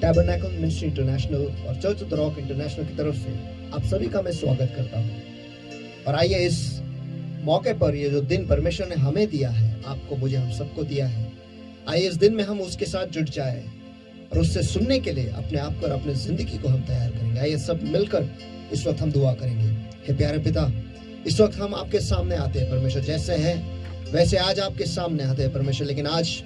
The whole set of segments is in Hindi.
टैबरनेकल मिनिस्ट्री इंटरनेशनल और church of the rock international की तरफ से आप सभी का मैं स्वागत करता हूँ। और आइए इस मौके पर, ये जो दिन परमेश्वर ने हमें दिया है, आपको, मुझे, हम सबको दिया है, आइए इस दिन में हम उसके साथ जुट जाए और उससे सुनने के लिए अपने आप को और अपनी जिंदगी को हम तैयार करेंगे। आइए सब मिलकर इस वक्त हम दुआ करेंगे। हे प्यारे पिता, इस वक्त हम आपके सामने आते हैं परमेश्वर, जैसे है वैसे आज आपके सामने आते हैं परमेश्वर, लेकिन आज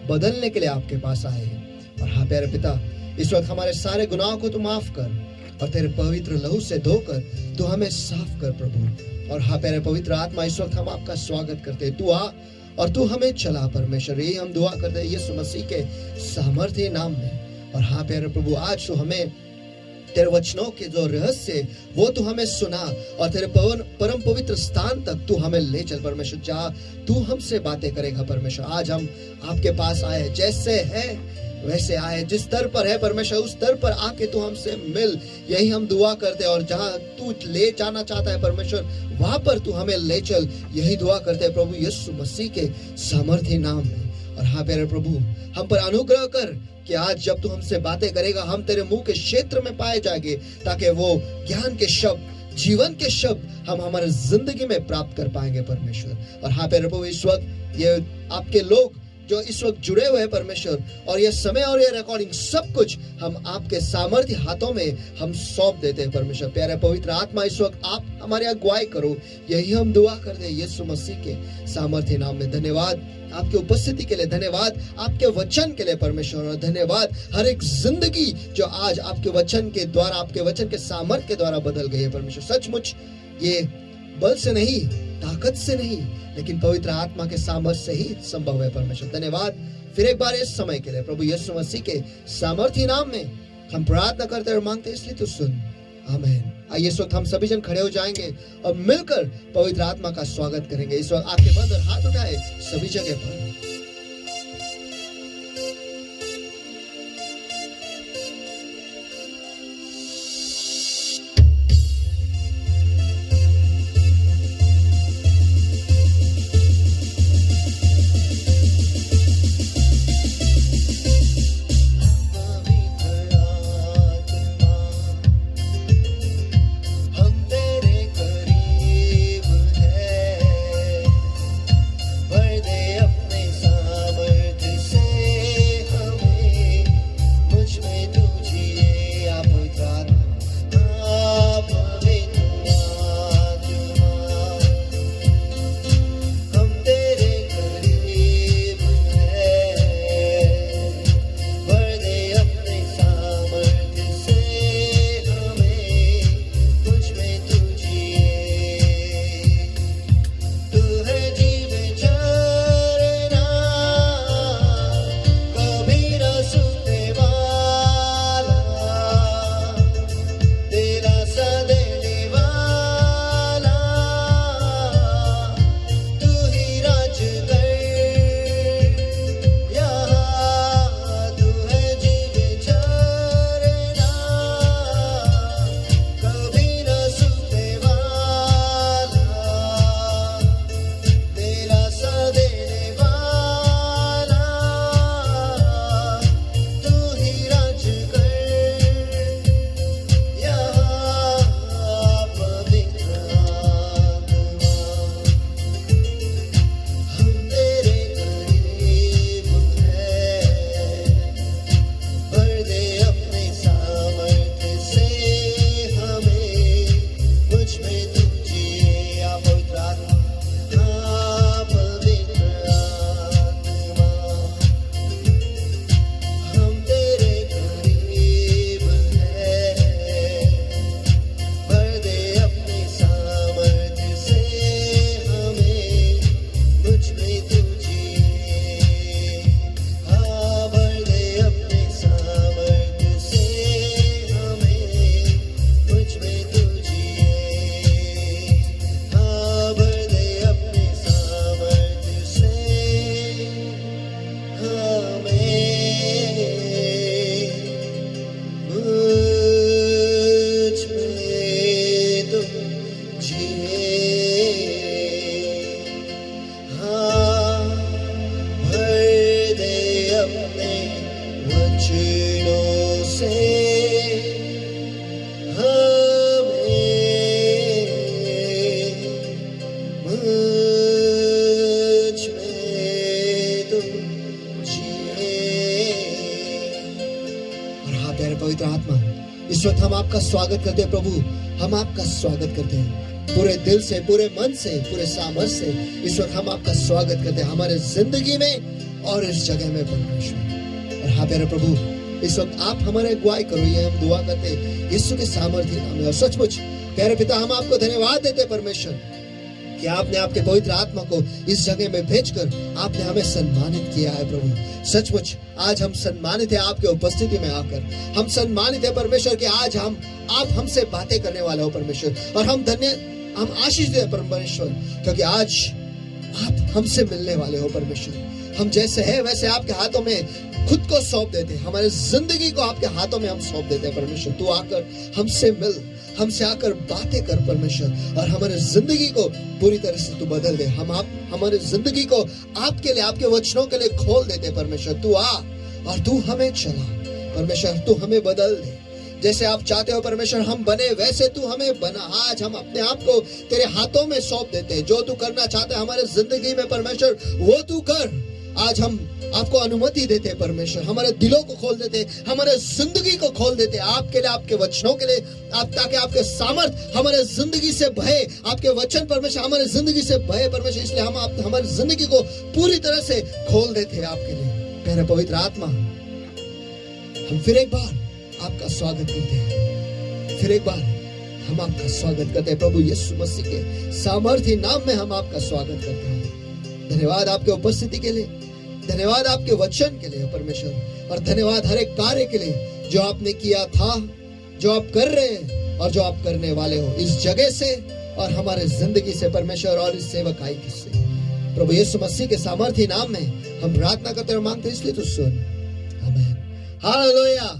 बदलने के लिए आपके पास आए हैं। और हाँ प्यारे पिता, इस वक्त हमारे सारे गुनाहों को तू माफ कर और तेरे पवित्र लहू से धोकर तू हमें साफ कर प्रभु। और हाँ प्यारे पवित्र आत्मा, इस वक्त हम आपका स्वागत करते हैं। तू आ और तू हमें चला परमेश्वर, यही हम दुआ करते हैं यीशु मसीह के सामर्थ्य नाम में। और हाँ प्यारे प्रभु, आज तू हमें तेरे वचनों के जो रहस्य वो तू हमें सुना और तेरे परम पवित्र स्थान तक तू हमें ले चल परमेश्वर। जा तू हमसे बातें करेगा परमेश्वर। आज हम आपके पास आए, जैसे है वैसे आए, जिस स्तर पर है परमेश्वर उस स्तर पर आके तू हमसे मिल, यही हम दुआ करते हैं। और जहाँ तू ले जाना चाहता है परमेश्वर, वहां पर तू हमें ले चल, यही दुआ करते हैं प्रभु यीशु मसीह के सामर्थ्य नाम में। और हाँ प्यारे प्रभु, हम पर अनुग्रह कर कि आज जब तू हमसे बातें करेगा, हम तेरे मुंह के क्षेत्र में पाए जाएंगे, ताकि वो ज्ञान के शब्द, जीवन के शब्द हम हमारे जिंदगी में प्राप्त कर पाएंगे परमेश्वर। और हाँ प्यारे प्रभु, इस वक्त ये आपके लोग जो इस वक्त जुड़े हुए हैं परमेश्वर, और ये समय और ये रिकॉर्डिंग सब कुछ हम आपके सामर्थ्य हाथों में हम सौंप देते हैं परमेश्वर। प्यारे पवित्र आत्मा, इस वक्त आप हमारी अगुवाई करो, यही हम दुआ करते हैं यीशु मसीह के सामर्थ्य नाम में। धन्यवाद आपके उपस्थिति के लिए, धन्यवाद आपके वचन के लिए परमेश्वर, और धन्यवाद हर एक जिंदगी जो आज आपके वचन के द्वारा, आपके वचन के सामर्थ्य के द्वारा बदल गई है परमेश्वर। सचमुच ये बल से नहीं, ताकत से नहीं, लेकिन पवित्र आत्मा के सामर्थ्य से ही संभव है परमेश्वर। धन्यवाद फिर एक बार इस समय के लिए प्रभु यीशु मसीह के सामर्थ्य नाम में हम प्रार्थना करते और मांगते, इसलिए तो सुन, आमीन। आइए इस वक्त हम सभी जन खड़े हो जाएंगे और मिलकर पवित्र आत्मा का स्वागत करेंगे। इस वक्त आंखें बंद और हाथ उठाए सभी जगह पर। भर दे अपने इस वक्त हम आपका स्वागत करते हैं प्रभु, हम आपका स्वागत करते हैं पूरे दिल से, पूरे मन से, पूरे सामर्थ से। इस वक्त हम आपका स्वागत करते हैं हमारे जिंदगी में और इस जगह में परमेश्वर। और हाँ प्यारे प्रभु, इस वक्त आप हमारे अगुवाई करो, ये हम दुआ करते हैं यीशु के सामर्थ्य नाम में। और सचमुच प्यारे पिता, हम आपको धन्यवाद देते हैं परमेश्वर कि आपने आपके पवित्र आत्मा को इस जगह में भेजकर आपने हमें सम्मानित किया है प्रभु। सचमुच आज हम सम्मानित है आपके उपस्थिति में आकर, हम सम्मानित है परमेश्वर कि आज आप हमसे बातें करने वाले हो परमेश्वर। और हम आशीष दे परमेश्वर, क्योंकि आज आप हमसे मिलने वाले हो परमेश्वर। हम जैसे है वैसे आपके हाथों में खुद को सौंप देते हैं, हमारे जिंदगी को आपके हाथों में हम सौंप देते हैं परमेश्वर। तू आकर हमसे मिल, हमसे आकर बातें कर परमेश्वर, और हमारे जिंदगी को पूरी तरह से तू बदल दे। हमारे जिंदगी को आपके लिए, आपके वचनों के लिए खोल देते परमेश्वर। तू आ और तू हमें चला परमेश्वर, तू हमें बदल दे जैसे आप चाहते हो परमेश्वर। हम बने वैसे तू हमें बना। आज हम अपने आप को तेरे हाथों में सौंप देते हैं। जो तू करना चाहते है हमारे जिंदगी में परमेश्वर, वो तू कर। आज हम आपको अनुमति देते हैं परमेश्वर, हमारे दिलों को खोल देते हैं, हमारे जिंदगी को खोल देते हैं आपके लिए, आपके वचनों के लिए, ताकि आपके सामर्थ हमारे जिंदगी से बहे, आपके वचन परमेश्वर हमारे जिंदगी से बहे परमेश्वर। इसलिए हम हमारी जिंदगी को पूरी तरह से खोल देते हैं आपके लिए। मेरे पवित्र आत्मा, हम फिर एक बार आपका स्वागत करते हैं, फिर एक बार हम आपका स्वागत करते हैं प्रभु यीशु मसीह के सामर्थ्य नाम में। हम आपका स्वागत करते हैं। धन्यवाद आपके उपस्थिति के लिए, धन्यवाद आपके वचन के लिए परमेश्वर, और धन्यवाद हर एक कार्य के लिए जो आपने किया था, जो आप कर रहे हैं और जो आप करने वाले हो इस जगह से और हमारे जिंदगी से परमेश्वर, और इस सेवकाई से प्रभु यीशु मसीह के सामर्थ्य नाम में हम प्रार्थना करते और मांगते, इसलिए तो सुन। आमीन। Hallelujah,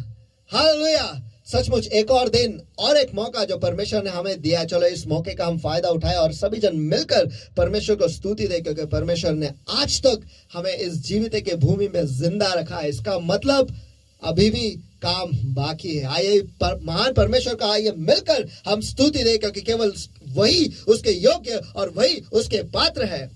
hallelujah. सचमुच एक और दिन और एक मौका जो परमेश्वर ने हमें दिया, चलो इस मौके का हम फायदा उठाए और सभी जन मिलकर परमेश्वर को स्तुति दे, क्योंकि परमेश्वर ने आज तक हमें इस जीवित के भूमि में जिंदा रखा है। इसका मतलब अभी भी काम बाकी है। आइए महान परमेश्वर का आइए मिलकर हम स्तुति दे, क्योंकि केवल वही उसके योग्य और वही उसके पात्र है।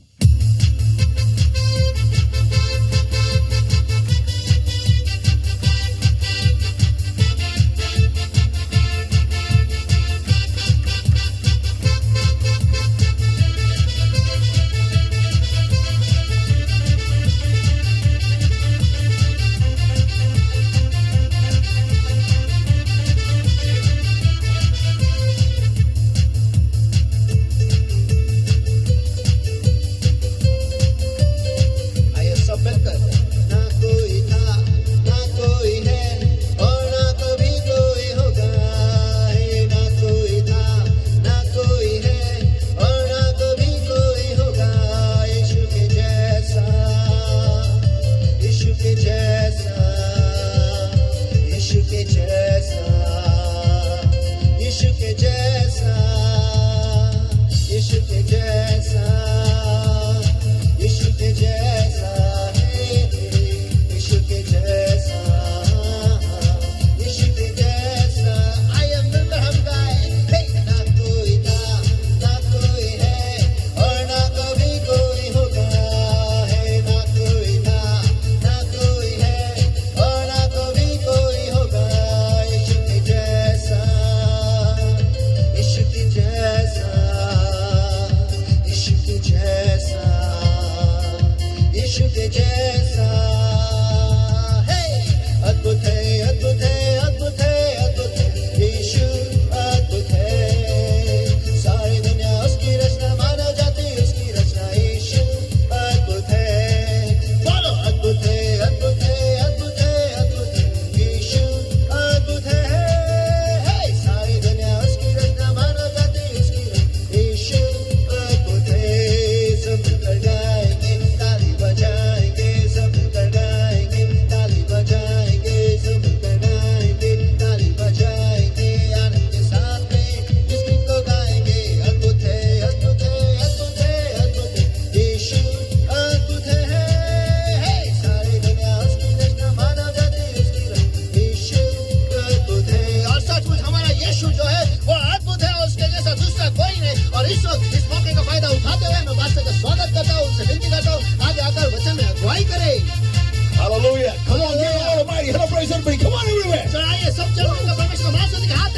Hallelujah. Come on, give the Lord a mighty hand of praise, everybody. Come on, everywhere. चलो आइए सब चलो परमेश्वर का महान स्तुति का हाथ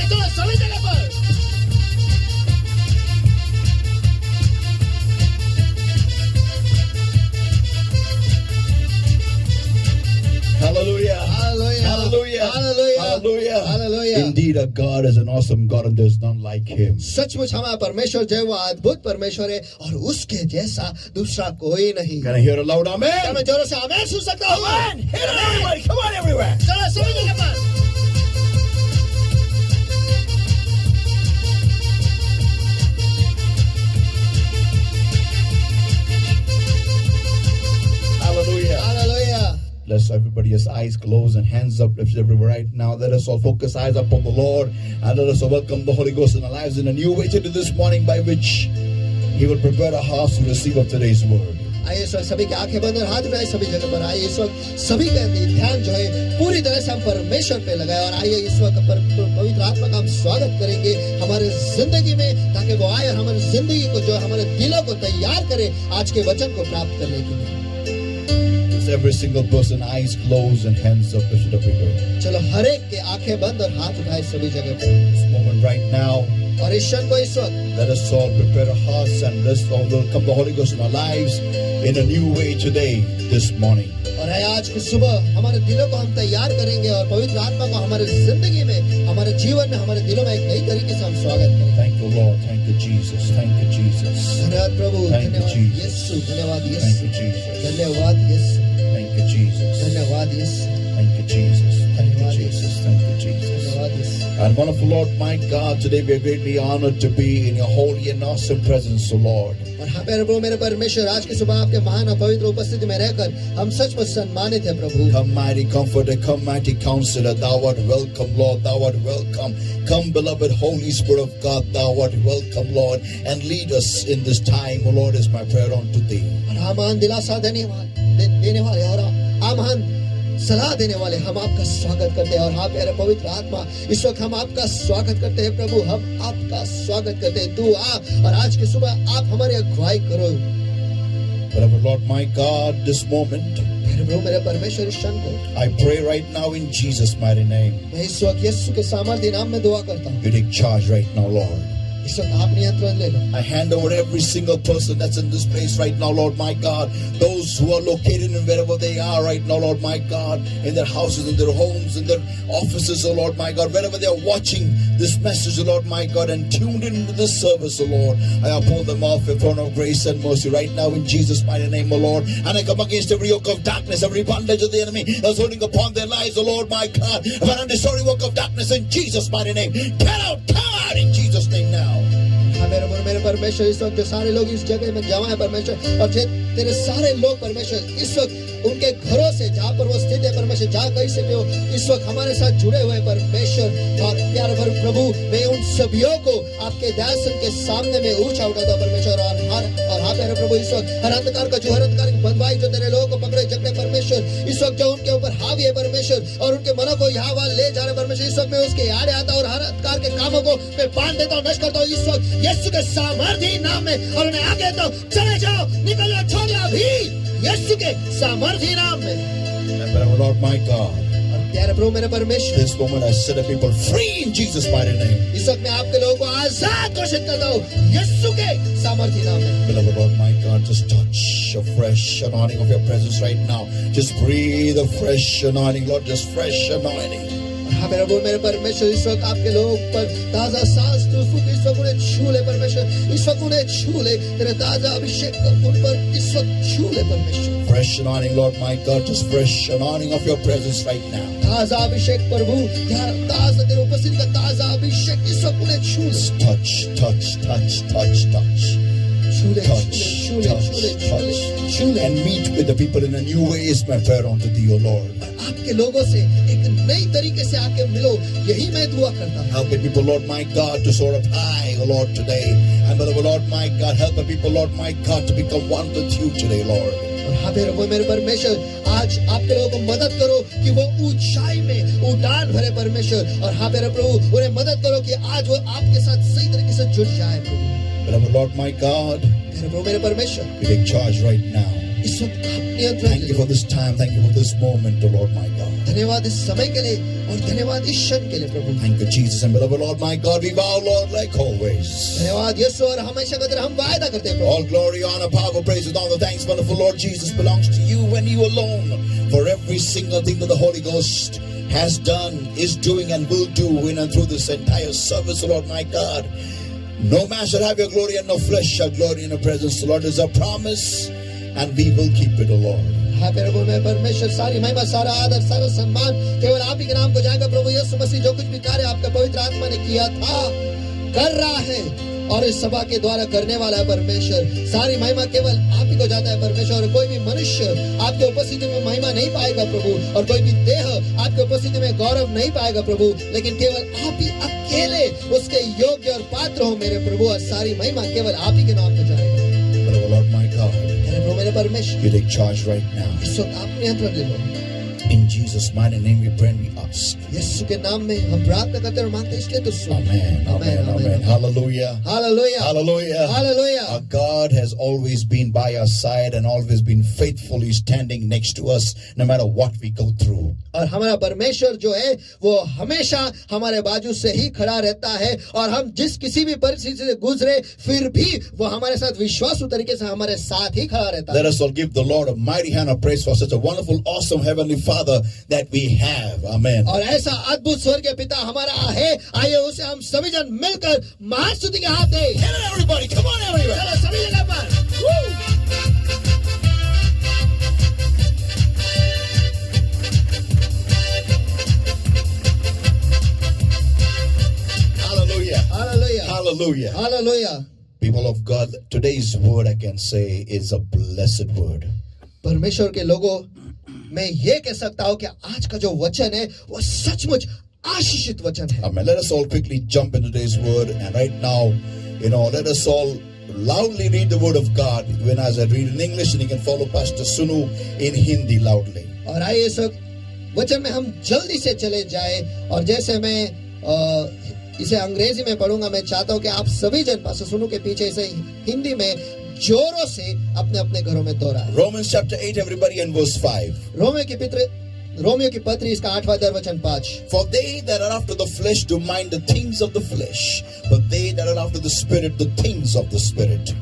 Indeed, our God is an awesome God and there's none like him. सचमुच हमारा परमेश्वर जो है वो अद्भुत परमेश्वर है और उसके जैसा दूसरा कोई नहीं। Can I hear a loud क्या amen? मैं जोरों से आमेन सुन सकता हूँ? Amen. Hit it, everybody. Come on, everywhere. चलो सभी जगह पर। Hallelujah. Hallelujah. Let's everybody's eyes closed and hands up lifted everywhere right now. Let us all focus eyes upon the Lord and let us all welcome the Holy Ghost in our lives in a new way to this morning by which He will prepare our hearts to receive of today's word. आइए इस वक्त सभी की आंखें बंद और हाथ उठाए सभी जगह पर। आइए इस वक्त सभी का ध्यान जो है पूरी तरह से हम परमेश्वर पे लगाए और आइए इस वक्त पवित्र आत्मा का हम स्वागत करेंगे हमारे जिंदगी में ताकि वो आए और हमारी जिंदगी को जो हमारे दिलों को तैयार करे आज के वचन को प्राप्त करने के लिए। Every single person, eyes closed and hands up lifted everywhere. चलो हर एक के आंखें बंद और हाथ उठाए सभी जगह पर। This moment right now, और इस क्षण को इस वक्त let us all prepare our hearts and let's all welcome the Holy Ghost in our lives in a new way today, this morning. और है आज की सुबह हमारे दिलों को हम तैयार करेंगे और पवित्र आत्मा को हमारे जिंदगी में हमारे जीवन में हमारे दिलों में एक नई तरीके से हम स्वागत करेंगे। Thank you, Lord. Thank you, Jesus. Thank you, Jesus. धन्यवाद प्रभु, Thank you, धन्यवाद Jesus. यीशु, धन्यवाद Thank यीशु, you, Jesus. धन्यवाद यीशु, Thank you, Jesus. धन्यवाद यीशु, Thank you, Jesus. Thank you, Jesus. Thank you, Jesus. धन्यवाद यीशु। And wonderful Lord, my God, today we are greatly honored to be in your holy and awesome presence, O Lord. और हाँ प्यारे प्रभु मेरे परमेश्वर आज की सुबह आपके महान और पवित्र उपस्थिति में रहकर हम सचमुच सम्मानित है प्रभु। Come mighty comforter, come mighty counselor, thou art welcome, Lord, thou art welcome. Come beloved Holy Spirit of God, thou art welcome, Lord, and lead us in this time, O Lord, is my prayer unto thee. और हाँ महान दिलासा देने वाले और हाँ महान सलाह देने वाले हम आपका स्वागत करते हैं और हाँ प्यारे पवित्र आत्मा इस वक्त हम आपका स्वागत करते हैं प्रभु, हम आपका स्वागत करते हैं। तू आ और आज की सुबह आप हमारी अगुवाई करो। Beloved Lord, my God, this moment, मेरे प्रभु मेरे परमेश्वर इस क्षण को I pray right now in Jesus' mighty name. मैं इस वक्त यीशु के सामर्थ्य नाम में दुआ करता हूँ। You take charge right now, Lord. इस वक्त आप नियंत्रण ले लो। I hand over every single person that's in this place right now, Lord my God. Those who are located in wherever they are right now, Lord my God, in their houses, in their homes, in their offices, oh Lord my God, wherever they are watching this message, oh Lord my God, and tuned into this service, oh Lord, I uphold them off in front of grace and mercy right now in Jesus' mighty name, oh Lord. And I come against every yoke of darkness, every bondage of the enemy that's holding upon their lives, oh Lord my God. If an undestroying work of darkness in Jesus' mighty name, come out in Jesus' name now. मेरे परमेश्वर इस वक्त जो सारे लोग इस जगह में जमा है परमेश्वर और जो तेरे सारे लोग परमेश्वर इस वक्त उनके घरों से जहाँ पर वो स्थित है परमेश्वर जहाँ कहीं से भी हो इस वक्त हमारे साथ जुड़े हुए परमेश्वर और प्यारे प्रभु मैं उन सभियों को आपके दयासन के सामने में ऊंचा उठाता हूँ परमेश्वर और हाँ प्यारे प्रभु इस वक्त हर अंधकार का जो हर अंधकार की बंधवाई जो तेरे लोगों को पकड़े जकड़े परमेश्वर इस वक्त जो उनके ऊपर हावी है परमेश्वर और उनके मनों को यहाँ वहाँ ले जा रहे परमेश्वर इस वक्त मैं उसके आड़े आता और हर अंधकार के कामों को मैं बांध देता हूँ नष्ट करता हूँ इस वक्त यीशु के सामर्थ्य नाम में और उन्हें आगे देता हूँ चले जाओ निकल जाओ छोड़ दो अभी यीशु के सामर्थ्य नाम में। And Lord my God, प्यारे प्रभु मेरे परमेश्वर this moment I set the people free in Jesus' mighty name. इस वक्त मैं आपके लोगों को आजाद घोषित करता हूँ यीशु के सामर्थ्य नाम में। Beloved Lord my God, just touch a fresh anointing of your presence right now. Just breathe a fresh anointing, Lord, just fresh anointing. हाँ मेरे प्रभु मेरे परमेश्वर इस वक्त आपके लोगों पर ताजा सांस तू फूंक इस वक्त उन्हें छू ले परमेश्वर इस वक्त उन्हें छू ले तेरे ताजा अभिषेक उन पर इस वक्त छू ले परमेश्वर। Fresh anointing, Lord my God, just fresh anointing of your presence right now. ताजा अभिषेक प्रभु ताजा तेरे उपस्थिति का ताजा अभिषेक इस वक्त उन्हें छू ले। Touch, touch, touch, touch, touch. छू ले Touch, छू ले touch, छू ले छू ले touch, छू ले and meet with the people in a new way is my prayer unto thee, O Lord. आपके लोगों से एक नई तरीके से आके मिलो यही मैं दुआ करता हूँ। Help the people, Lord my God, to soar up high, O Lord, today. And beloved Lord my God, help the people, Lord my God, to become one with you today, Lord. और हाँ मेरे परमेश्वर आज आपके लोगों को मदद करो कि वो ऊंचाई में उड़ान भरे परमेश्वर और हाँ मेरे प्रभु उन्हें मदद करो कि आज वो आपके साथ सही तरीके से जुड़ जाए प्रभु। Beloved Lord my God, मेरे प्रभु मेरे परमेश्वर we take charge right now. इस वक्त आप नियंत्रण Thank you for this time. Thank you for this moment, O Lord my God. धन्यवाद इस समय के लिए और धन्यवाद इस क्षण के लिए प्रभु। Thank you, Jesus. And beloved Lord my God, we vow, Lord, like always. धन्यवाद यीशु और हमेशा की तरह हम वायदा करते हैं प्रभु। All glory, honor, power, praise, and all the thanks, wonderful Lord Jesus, belongs to you and you alone. For every single thing that the Holy Ghost has done, is doing, and will do in and through this entire service, Lord my God. No man shall have your glory, and no flesh shall glory in your presence. The Lord is a promise, and we will keep it, O Lord. हाँ प्रभु मैं परमेश्वर सारी महिमा सारा आदर सारा सम्मान केवल आप ही के नाम को जाएगा प्रभु यीशु मसीह जो कुछ भी कार्य आपका पवित्र आत्मा ने किया था कर रहा है और इस सभा के द्वारा करने वाला है परमेश्वर सारी महिमा केवल आप ही को जाता है परमेश्वर और कोई भी मनुष्य आपके उपस्थिति में महिमा नहीं पाएगा प्रभु और कोई भी देह आपके उपस्थिति में गौरव नहीं पाएगा प्रभु लेकिन केवल आप ही अकेले उसके योग्य और पात्र हो मेरे प्रभु और सारी महिमा केवल आप ही के नाम को जाएगा Lord my God, प्रभु मेरे परमेश्वर you take charge right now. इस वक्त आप नियंत्रण ले लो In Jesus' mighty name we pray and we ask. यीशु के नाम में हम प्रार्थना करते और मांगते इसलिए तो सुन Amen, amen, amen. Hallelujah. Hallelujah Hallelujah. Hallelujah Our God has always been by our side and always been faithfully standing next to us no matter what we go through. और हमारा परमेश्वर जो है वो हमेशा हमारे बाजू से ही खड़ा रहता है और हम जिस किसी भी परिस्थिति से गुजरे फिर भी वो हमारे साथ विश्वासु तरीके से हमारे साथ ही खड़ा रहता Let है us all give the Lord a mighty hand of praise for such a wonderful, awesome Heavenly Father that we have. Amen. और ऐसा अद्भुत स्वर्गीय पिता हमारा है आइए उसे हम सभी जन मिलकर महान स्तुति के हाथ दें Come on, everybody. Come on, everybody. चलो सभी जगह पर Hallelujah. Hallelujah Hallelujah. Hallelujah People of God, today's word I can say is a blessed word. परमेश्वर के लोगों मैं ये कह सकता हूँ कि आज का जो वचन है वो सचमुच आशीषित वचन है Amen. Let us all quickly jump into today's word. And right now, let us all loudly read the word of God. When as I read in English, and you can follow Pastor Sunu in Hindi loudly. और आइए इस वचन में हम जल्दी से चले जाए और जैसे मैं इसे अंग्रेजी में पढ़ूंगा मैं चाहता हूँ कि आप सभी जन पास्टर सुनु के पीछे इसे हिंदी में जोरों से अपने अपने घरों में दोहराएं Romans chapter 8, everybody, and verse 5. Romeo की पत्री इसका 8वां अध्याय वचन 5 For they that are after the flesh do mind the things of the flesh, but they that are after the spirit the things of the spirit.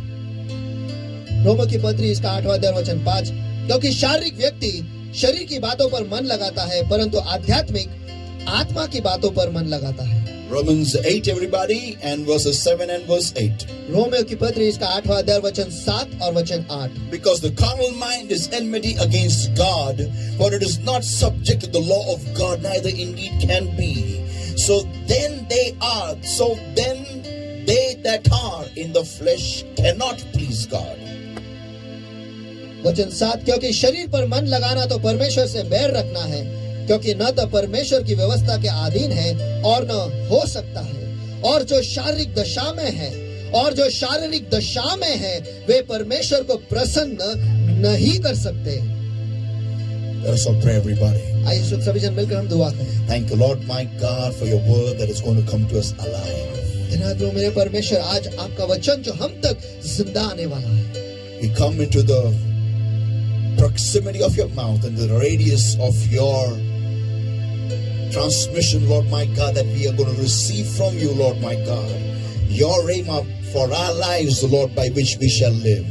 Romeo की पत्री इसका 8वां अध्याय वचन 5 क्योंकि शारीरिक व्यक्ति शरीर की बातों पर मन लगाता है परंतु आध्यात्मिक आत्मा की बातों पर मन लगाता है Romans 8, everybody, and verses 7 and verse 8. Romeo की पत्री इसका 8वां अध्याय वचन 7 और वचन 8 Because the carnal mind is enmity against God, for it is not subject to the law of God, neither indeed can be. So then they that are in the flesh cannot please God. वचन 7 क्योंकि शरीर पर मन लगाना तो परमेश्वर से बैर रखना है क्योंकि न तो परमेश्वर की व्यवस्था के अधीन है और न हो सकता है और जो शारीरिक दशा में है वे परमेश्वर को प्रसन्न नहीं कर सकते Let us all pray, everybody. आइए सभी जन मिलकर हम दुआ करें Thank you, Lord my God, for your word that is going to come to us alive. धन्यवाद प्रभु मेरे परमेश्वर आज आपका वचन जो हम तक जिंदा आने वाला है We come into the proximity of your mouth and the radius of your transmission, Lord my God, that we are going to receive from you, Lord my God, your rhema for our lives, Lord, by which we shall live.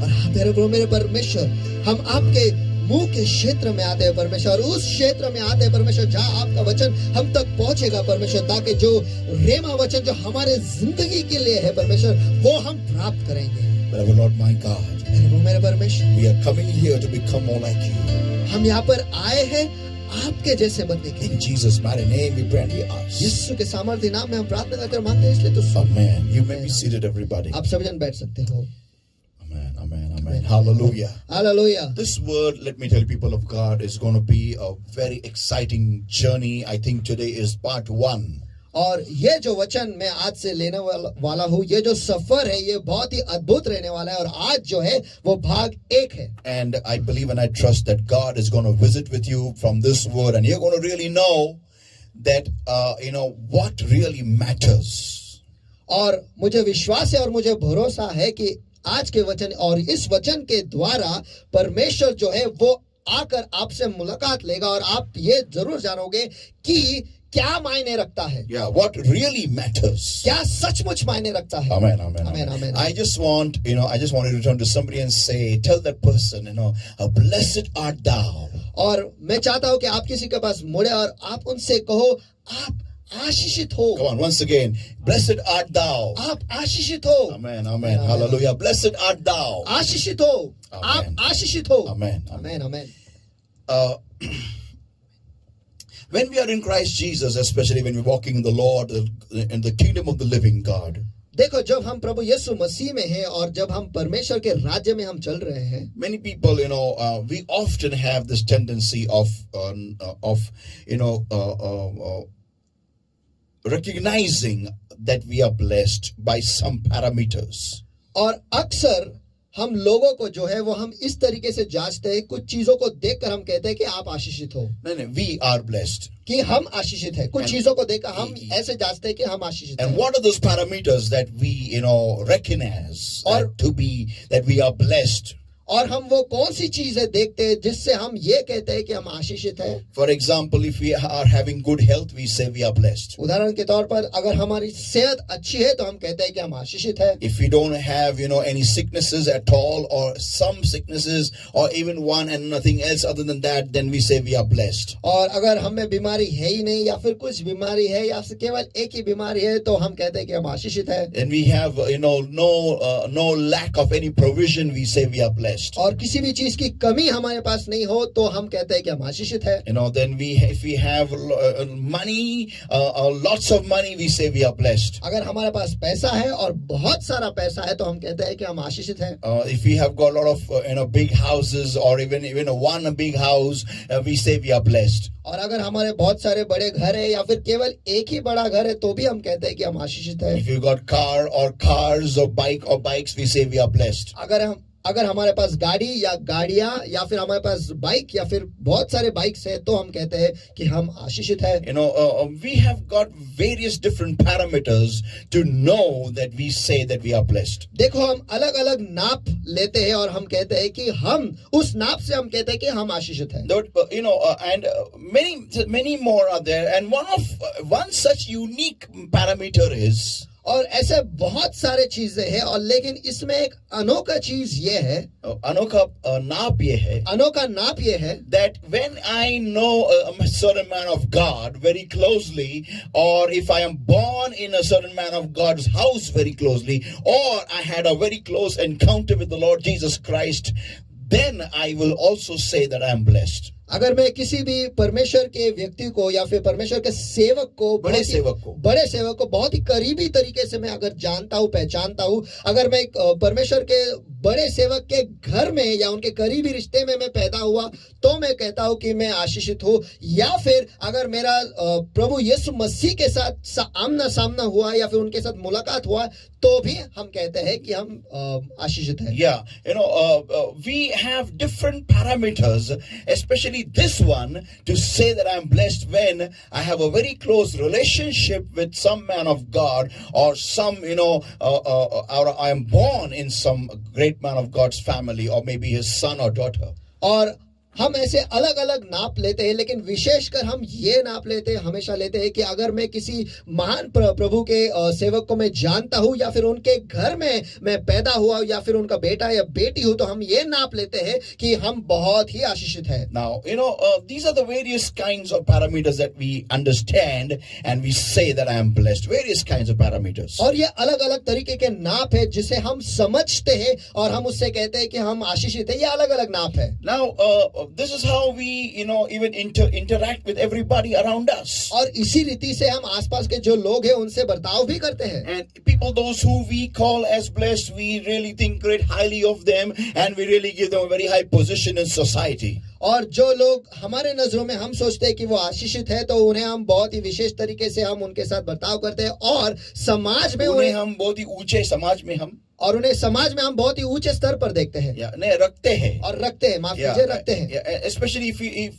और मेरे प्रभु मेरे परमेश्वर हम आपके मुंह के क्षेत्र में आते हैं परमेश्वर उस क्षेत्र में आते हैं परमेश्वर जहाँ आपका वचन हम तक पहुंचेगा परमेश्वर ताकि जो रेमा वचन जो हमारे जिंदगी के लिए है परमेश्वर वो हम प्राप्त करेंगे But our Lord my God, मेरे परमेश्वर we are coming here to become more like you. हम यहाँ पर आए हैं आपके जैसे बनने के In Jesus' mighty name we pray and we ask. यीशु के सामर्थ्य नाम में हम प्रार्थना करते और मांगते हैं इसलिए तो Amen. You may be seated, everybody. आप सभी जन बैठ सकते हो Amen, amen, amen. Hallelujah. Hallelujah This word, let me tell you, people of God, is going to be a very exciting journey. I think today is part 1. और ये जो वचन मैं आज से लेने वाला हूँ ये जो सफर है ये बहुत ही अद्भुत रहने वाला है और आज जो है वो भाग 1 है And I believe and I trust that God is going to visit with you from this word, and you're going to really know that what really matters. और मुझे विश्वास है और मुझे भरोसा है कि आज के वचन और इस वचन के द्वारा परमेश्वर जो है वो आकर आपसे मुलाकात लेगा और आप ये जरूर जानोगे कि क्या मायने रखता है Yeah, what really matters. क्या सचमुच मायने रखता है Amen, amen, Amen, amen. amen. I just want to turn to somebody and say, tell that person, blessed art thou. और मैं चाहता हूं कि आप किसी के पास मुड़े और आप उनसे कहो, आप आशीषित हो। Come on, once again. Blessed art thou. आप आशीषित हो। Amen, amen. Hallelujah. Blessed art thou. आशीषित हो। आप Amen. आशीषित हो। Amen. Amen, amen. Uh, when we are in Christ Jesus, especially when we're walking in the Lord, in the kingdom of the living God, देखो, जब हम प्रभु यीशु मसीह में हैं और जब हम परमेश्वर के राज्य में हम चल रहे हैं, many people, we often have this tendency of recognizing that we are blessed by some parameters. और अक्सर हम लोगों को जो है वो हम इस तरीके से जांचते हैं, कुछ चीजों को देखकर हम कहते हैं कि आप आशीषित हो। No, we are blessed. कि हम आशीषित हैं। कुछ चीजों को देखकर हम ऐसे जांचते हैं कि हम आशीषित हैं। And what are those parameters that we, recognize that we are blessed? और हम वो कौन सी चीजें देखते हैं जिससे हम ये कहते हैं कि हम आशीषित हैं। For example, if we are having good health, we say we are blessed. उदाहरण के तौर पर अगर हमारी सेहत अच्छी है तो हम कहते हैं कि हम आशीषित हैं। If we don't have, any sicknesses at all, or some sicknesses, or even one and nothing else other than that, then we say we are blessed. और अगर हमें बीमारी है ही नहीं या फिर कुछ बीमारी है या फिर केवल एक ही बीमारी है तो हम कहते हैं कि हम आशीषित हैं। And we have, no lack of any provision, we say we are blessed. और किसी भी चीज की कमी हमारे पास नहीं हो तो हम कहते हैं कि हम आशीषित हैं। Then if we have money, lots of money, we say we are blessed. अगर हमारे पास पैसा है और बहुत सारा पैसा है तो हम कहते हैं कि हम आशीषित हैं। If we have got a lot of big houses, or even one big house, we say we are blessed. और अगर हमारे बहुत सारे बड़े घर है या फिर केवल एक ही बड़ा घर है तो भी हम कहते हैं कि हम आशीषित हैं। If you got car or cars or bikes, we say we are blessed. अगर हमारे पास गाड़ी या गाड़ियां या फिर हमारे पास बाइक या फिर बहुत सारे बाइक्स है तो हम कहते हैं कि हम आशीषित हैं। We have got various different parameters to know that we say that we are blessed. देखो, हम अलग अलग नाप लेते हैं और हम कहते हैं कि हम उस नाप से हम कहते हैं कि हम आशीषित हैं। And many more are there, and one such unique parameter is, और ऐसे बहुत सारे चीजें हैं और लेकिन इसमें एक अनोखा चीज ये है, अनोखा नाप ये है that when I know a certain man of God very closely, or if I am born in a certain man of God's house very closely, or I had a very close encounter with the Lord Jesus Christ, then I will also say that I am blessed. अगर मैं किसी भी परमेश्वर के व्यक्ति को या फिर परमेश्वर के सेवक को, बड़े सेवक को बहुत ही करीबी तरीके से मैं अगर जानता हूँ, पहचानता हूँ, अगर मैं परमेश्वर के बड़े सेवक के घर में या उनके करीबी रिश्ते में मैं पैदा हुआ तो मैं कहता हूँ कि मैं आशीषित हूँ। या फिर अगर मेरा प्रभु यीशु मसीह के साथ आमना सामना हुआ या फिर उनके साथ मुलाकात हुआ तो भी हम कहते हैं कि हम आशीषित हैं। Yeah, we have different parameters, especially this one, to say that I am blessed when I have a very close relationship with some man of God, or some, or I am born in some great man of God's family, or maybe his son or daughter. और हम ऐसे अलग अलग नाप लेते हैं, लेकिन विशेषकर हम ये नाप लेते हैं, हमेशा लेते हैं कि अगर मैं किसी महान प्रभु के सेवक को मैं जानता हूं या फिर उनके घर में मैं पैदा हुआ या फिर उनका बेटा या बेटी हूं तो हम ये नाप लेते हैं कि हम बहुत ही आशीषित हैं। Now, these are the various kinds of parameters that we understand and we say that I am blessed. Various kinds of parameters. और ये अलग अलग तरीके के नाप है जिसे हम समझते हैं और हम उससे कहते हैं कि हम आशीषित हैं। ये अलग अलग नाप है। Now, this is how we, even interact with everybody around us. और इसी रीति से हम आसपास के जो लोग हैं उनसे बर्ताव भी करते हैं। And people, those who we call as blessed, we really think great highly of them, and we really give them a very high position in society. और जो लोग हमारे नजरों में हम सोचते हैं कि वो आशीषित है तो उन्हें हम बहुत ही विशेष तरीके से हम उनके साथ बर्ताव करते हैं और समाज में उन्हें हम बहुत ही ऊंचे समाज में उन्हें समाज में हम बहुत ही ऊंचे स्तर पर देखते हैं। रखते हैं माफ कीजिए, रखते हैं। Especially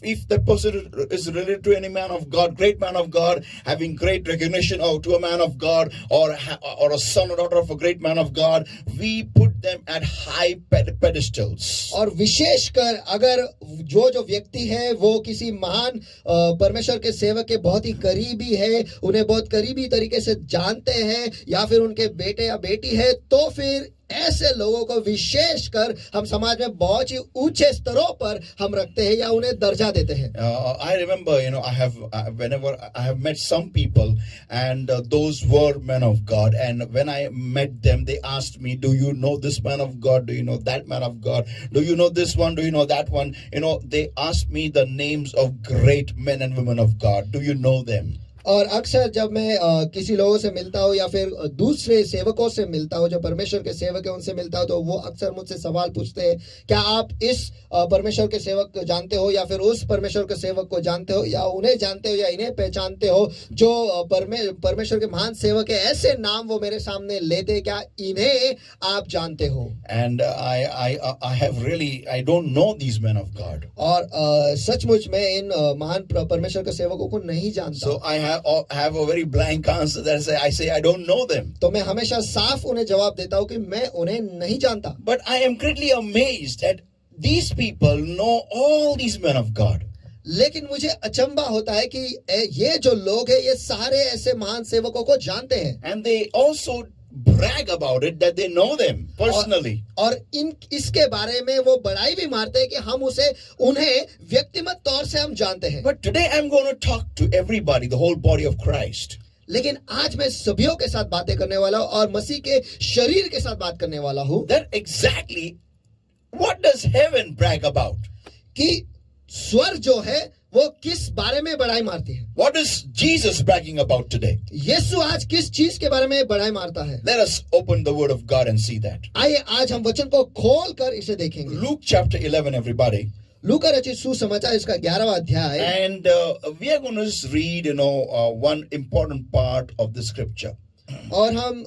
if the person is related to any man of God, great man of God, having great recognition to a man of God, or a son or daughter of a great man of God, we put them at high pedestals. और विशेषकर अगर जो व्यक्ति है वो किसी महान परमेश्वर के सेवक के बहुत ही करीबी है, उन्हें बहुत करीबी तरीके से जानते हैं या फिर उनके बेटे या बेटी है, तो फिर ऐसे लोगों को विशेषकर हम समाज में बहुत ही ऊंचे स्तरों पर हम रखते हैं या उन्हें दर्जा देते हैं. I remember, whenever I have met some people, and those were men of God, and when I met them, they asked me, "Do you know this man of God? Do you know that man of God? Do you know this one? Do you know that one?" They asked me the names of great men and women of God. Do you know them? और अक्सर जब मैं किसी लोगों से मिलता हूँ या फिर दूसरे सेवकों से मिलता हूँ जो परमेश्वर के सेवक है उनसे मिलता हूँ तो वो अक्सर मुझसे सवाल पूछते हैं, क्या आप इस परमेश्वर के सेवक को जानते हो या फिर उस परमेश्वर के सेवक को जानते हो या उन्हें जानते हो या इन्हें पहचानते हो जो परमेश्वर के महान सेवक है. ऐसे नाम वो मेरे सामने लेते, क्या इन्हें आप जानते हो? And I don't know these men of God. और सचमुच में इन महान परमेश्वर के सेवकों को नहीं जानता. So I have a very blank answer that I say I don't know them. तो मैं हमेशा साफ उन्हें जवाब देता हूँ कि मैं उन्हें नहीं जानता. But I am greatly amazed that these people know all these men of God. लेकिन मुझे अचंबा होता है कि ये जो लोग हैं ये सारे ऐसे महान सेवकों को जानते हैं. And they also brag about it that they know them personally. और इसके बारे में वो बड़ाई भी मारते हैं कि हम उन्हें व्यक्तिगत तौर से हम जानते हैं. But today I'm going to talk to everybody, the whole body of Christ. लेकिन आज मैं सभीयों के साथ बातें करने वाला हूँ और मसीह के शरीर के साथ बात करने वाला हूँ. That exactly what does heaven brag about? कि स्वर्ग जो है वो किस बारे में बड़ाई मारती है? What is Jesus bragging about today? यीशु आज किस चीज के बारे में बड़ाई मारता है? Let us open the word of God and see that. आइए आज हम वचन को खोल कर इसे देखेंगे. Luke chapter 11, everybody. लूका रचित सुसमाचार इसका 11वां अध्याय. And we are going to just read, one important part of the scripture. और हम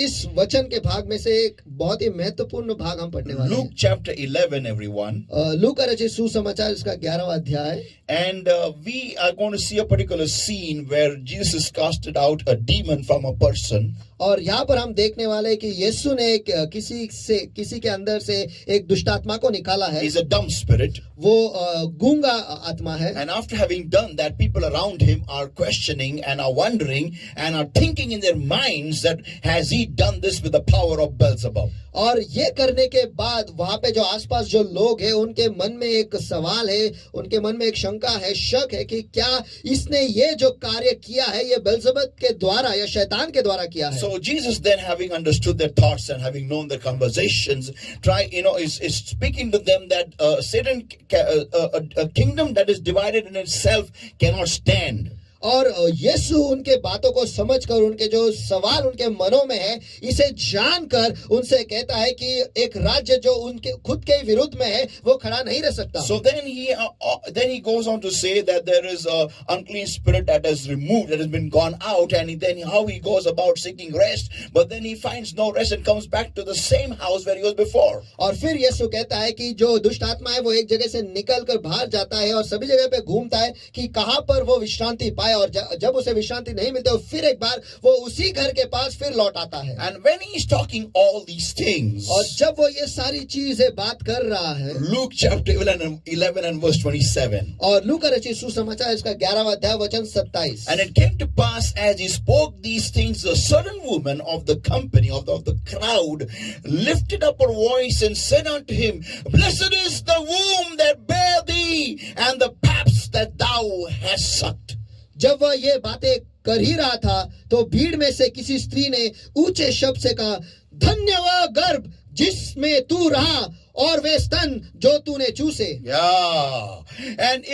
इस वचन के भाग में से एक बहुत ही महत्वपूर्ण भाग हम पढ़ने वाले हैं. Luke chapter 11, everyone. लूका रचित सुसमाचार इसका 11वां अध्याय. And we are going to see a particular scene where Jesus casted out a demon from a person. और यहाँ पर हम देखने वाले हैं कि यीशु ने किसी के अंदर से एक दुष्ट आत्मा को निकाला है. He's a dumb spirit. वो गूंगा आत्मा है. And after having done that, people around him are questioning and are wondering and are thinking in their minds that has he done this with the power of Beelzebub? और ये करने के बाद वहां पे जो आसपास जो लोग हैं उनके मन में एक सवाल है, उनके मन में एक शंका है, शक है कि क्या इसने ये जो कार्य किया है ये बेल्जेबुल के द्वारा या शैतान के द्वारा किया है. So Jesus then, having understood their thoughts and having known their conversations, is speaking to them that Satan, a kingdom that is divided in itself cannot stand. और यीशु उनके बातों को समझकर उनके जो सवाल उनके मनों में है इसे जानकर उनसे कहता है कि एक राज्य जो उनके खुद के विरुद्ध में है वो खड़ा नहीं रह सकता. So then he goes on to say that there is a unclean spirit that has removed, that has been gone out, and then how he goes about seeking rest, but then he finds no rest and comes back to the same house where he was before. और फिर यीशु कहता है कि जो दुष्ट आत्मा है वो एक जगह से निकलकर बाहर जाता है और सभी जगह पे घूमता है कि कहां पर वो विश्रांति पाए, और जब उसे विश्रांति नहीं मिलती तो फिर एक बार वो उसी घर के पास फिर लौट आता है. And when he is talking all these things, और जब वो ये सारी चीजें बात कर रहा है, Luke chapter 11 and verse 27. और लूका रचित सुसमाचार इसका 11वां अध्याय वचन 27. And it came to pass as he spoke these things, a certain woman of the company of the crowd lifted up her voice and said unto him, Blessed is the womb that bare thee, and the paps that thou hast sucked. जब वह ये बातें कर ही रहा था तो भीड़ में से किसी स्त्री ने ऊंचे शब्द से कहा, धन्य वह गर्भ जिसमें तू रहा और वे स्तन जो तूने चूसे. Yeah. And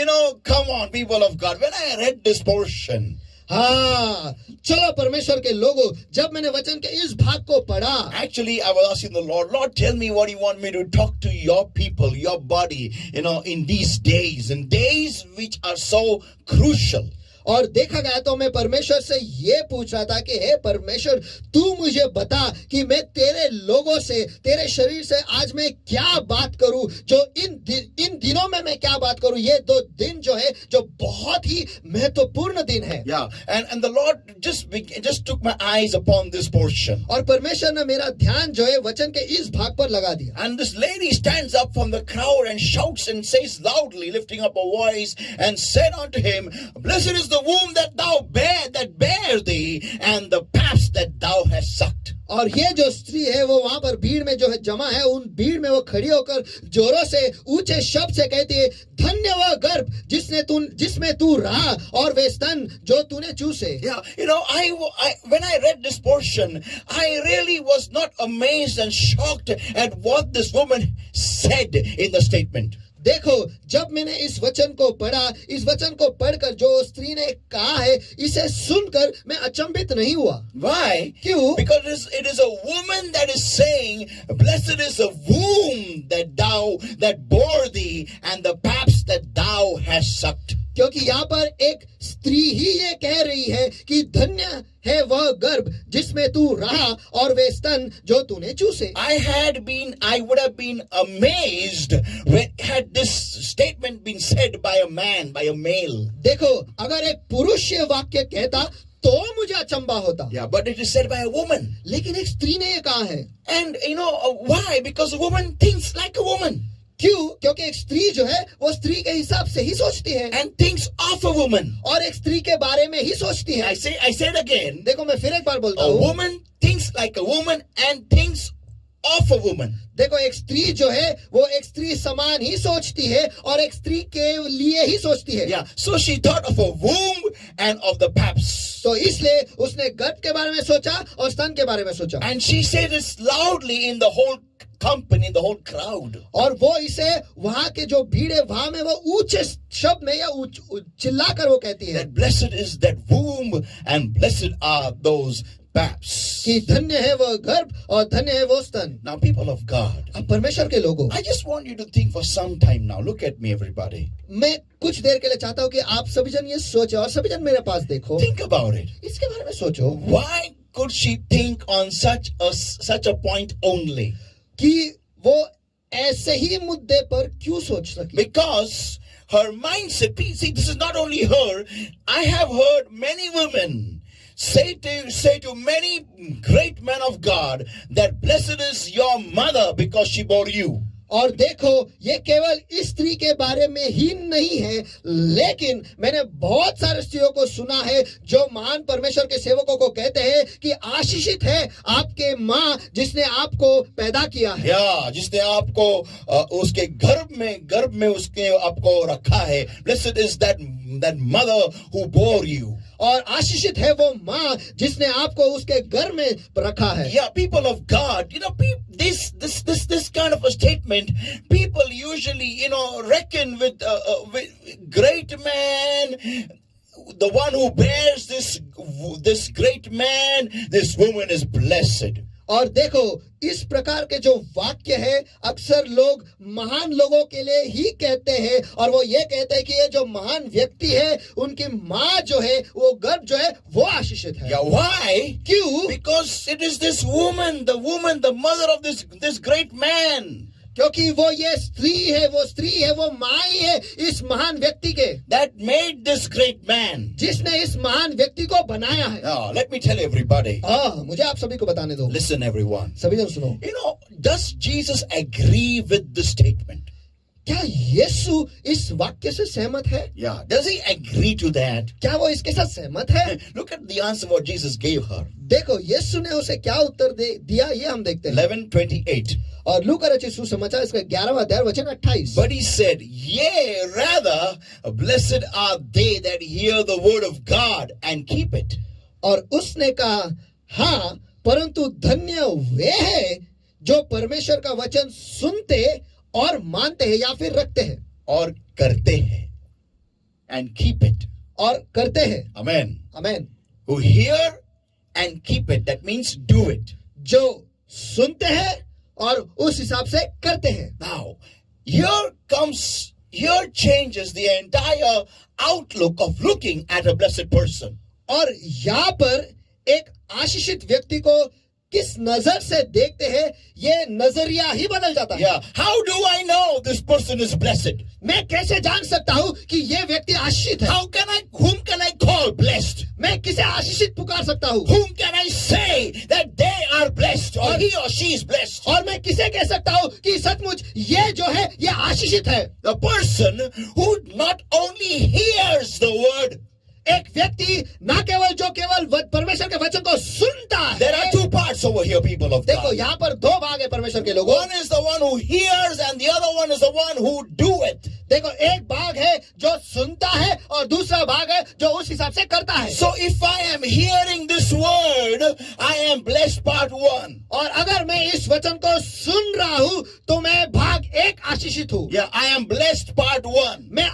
come on, people of God, when I read this portion, हाँ, चलो परमेश्वर के लोगों, जब मैंने वचन के इस भाग को पढ़ा, actually I was asking the Lord, tell me what you want me to talk to your people, your body, in these days, in days which are so crucial. और देखा गया तो मैं परमेश्वर से ये पूछ रहा था कि हे परमेश्वर, तू मुझे बता कि मैं तेरे लोगों से, तेरे शरीर से आज मैं क्या बात करूं, जो इन दिनों में मैं क्या बात करूं. ये दो दिन जो है जो बहुत ही महत्वपूर्ण दिन है. Yeah, and the Lord just took my eyes upon this portion. और परमेश्वर ने मेरा ध्यान जो है वचन के इस भाग पर लगा दिया. And this lady stands up from the crowd and shouts and says loudly, lifting up her voice, and said unto him, Blessed is the womb that bare thee, and the paps that thou hast sucked. और ये जो स्त्री है वो वहां पर भीड़ में जो है जमा है, उन भीड़ में वो खड़ी होकर जोरों से ऊंचे शब्द से कहती है, धन्य वह गर्भ जिसमें तू रहा और वे स्तन जो तूने चूसे. Yeah, when I read this portion, I really was not amazed and shocked at what this woman said in the statement. देखो, जब मैंने इस वचन को पढ़ा, इस वचन को पढ़कर जो स्त्री ने कहा है, इसे सुनकर मैं अचंभित नहीं हुआ. Why? क्यों? Because it is a woman that is saying, blessed is the womb that bore thee, and the paps that thou hast sucked. क्योंकि यहाँ पर एक स्त्री ही ये कह रही है कि धन्य है वह गर्भ जिसमें तू रहा और वे स्तन जो तूने चूसे. I would have been amazed had this statement been said by a man, by a male. देखो, अगर एक पुरुष ये वाक्य कहता तो मुझे अचंबा होता. Yeah, but it is said by a woman. लेकिन एक स्त्री ने ये कहा है. And why? Because a woman thinks like a woman. क्यों? क्योंकि एक स्त्री जो है वो स्त्री के हिसाब से ही सोचती है. And thinks of a woman. और एक स्त्री के बारे में ही सोचती है. I say it again. देखो, मैं फिर एक बार बोलता हूँ. A woman thinks like a woman and thinks of a woman. देखो, एक स्त्री जो है वो एक स्त्री समान ही सोचती है और एक स्त्री के लिए ही सोचती है. Yeah, so she thought of a womb and of the paps. तो इसलिए उसने गर्भ के बारे में सोचा और स्तन के बारे में सोचा. And she said this loudly in the whole company, the whole crowd. और वो इसे वहां के जो भीड़ है वहां में वो ऊंचे शब्द में या चिल्लाकर वो कहती है. That blessed is that womb and blessed are those paps. कि धन्य है वो गर्भ और धन्य है वो स्तन. Now, people of God, अब परमेश्वर के लोगों, I just want you to think for some time now. Look at me, everybody. मैं कुछ देर के लिए चाहता हूँ कि आप सभी जन ये सोचो और सभी जन मेरे पास देखो. Think about it. इसके बारे में सोचो. Why could she think on such a point only? कि वो ऐसे ही मुद्दे पर क्यों सोच सकी? Because her mindset, see, this is not only her. I have heard many women say to many great men of God that blessed is your mother because she bore you. और देखो, ये केवल इस स्त्री के बारे में ही नहीं है, लेकिन मैंने बहुत सारे स्त्रियों को सुना है जो महान परमेश्वर के सेवकों को कहते हैं कि आशीषित है आपके माँ जिसने आपको पैदा किया है. या जिसने आपको उसके गर्भ में उसके आपको रखा है. Blessed is that mother who bore you. और आशीषित है वो माँ जिसने आपको उसके घर में रखा है. Yeah, people of God, this kind of a statement, people usually, reckon with great man, the one who bears this great man, this woman is blessed. और देखो, इस प्रकार के जो वाक्य है अक्सर लोग महान लोगों के लिए ही कहते हैं और वो ये कहते हैं कि ये जो महान व्यक्ति है उनकी माँ जो है वो गर्भ जो है वो आशीषित है. Yeah, why? क्यों? Because it is this woman, the mother of this great man. क्योंकि वो ये स्त्री है, वो माँ ही है इस महान व्यक्ति के. That made this great man. जिसने इस महान व्यक्ति को बनाया है. Now, let me tell everybody. मुझे आप सभी को बताने दो. Listen, everyone. सभी जन सुनो. Does Jesus agree with the statement? क्या यीशु इस वाक्य से सहमत है? Yeah. Does he agree to that? क्या वो इसके साथ सहमत है? Look at the answer what Jesus gave her. देखो, यीशु ने उसे क्या उत्तर दिया ये हम देखते हैं. 11:28. और लूका रचित सुसमाचार इसका 11वां अध्याय वचन 28. But he said, yea, rather blessed are they that hear the word of God and keep it. और उसने कहा, हाँ, परंतु धन्य वे हैं जो परमेश्वर का वचन सुनते और मानते हैं या फिर रखते हैं और करते हैं. And keep it. और करते हैं. Amen. Amen. Who hear and keep it. That means do it. जो सुनते हैं और उस हिसाब से करते हैं. Now, here changes the entire outlook of looking at a blessed person. और यहाँ पर एक आशीषित व्यक्ति को किस नजर से देखते हैं ये नजरिया ही बदल जाता है. Yeah. How do I know this person is blessed? मैं कैसे जान सकता हूँ कि ये व्यक्ति आशीषित है? Whom can I call blessed? मैं किसे आशीषित पुकार सकता हूँ? Whom can I say that they are blessed or he or she is blessed? और मैं किसे कह सकता हूँ कि सचमुच ये जो है ये आशीषित है? The person who not only hears the word, एक व्यक्ति ना केवल परमेश्वर के वचन को सुनता There are है। two parts over here, people of देखो God. यहाँ पर दो भाग है परमेश्वर के लोगों। One is the one who hears and the other one is the one who do it. देखो एक भाग है जो सुनता है और दूसरा भाग है जो उस हिसाब से करता है। So if I am hearing this word, I am blessed part one. और अगर मैं इस वचन को सुन रहा हूँ तो मैं भाग एक आशीषित हूँ। Yeah, I am blessed part one. मैं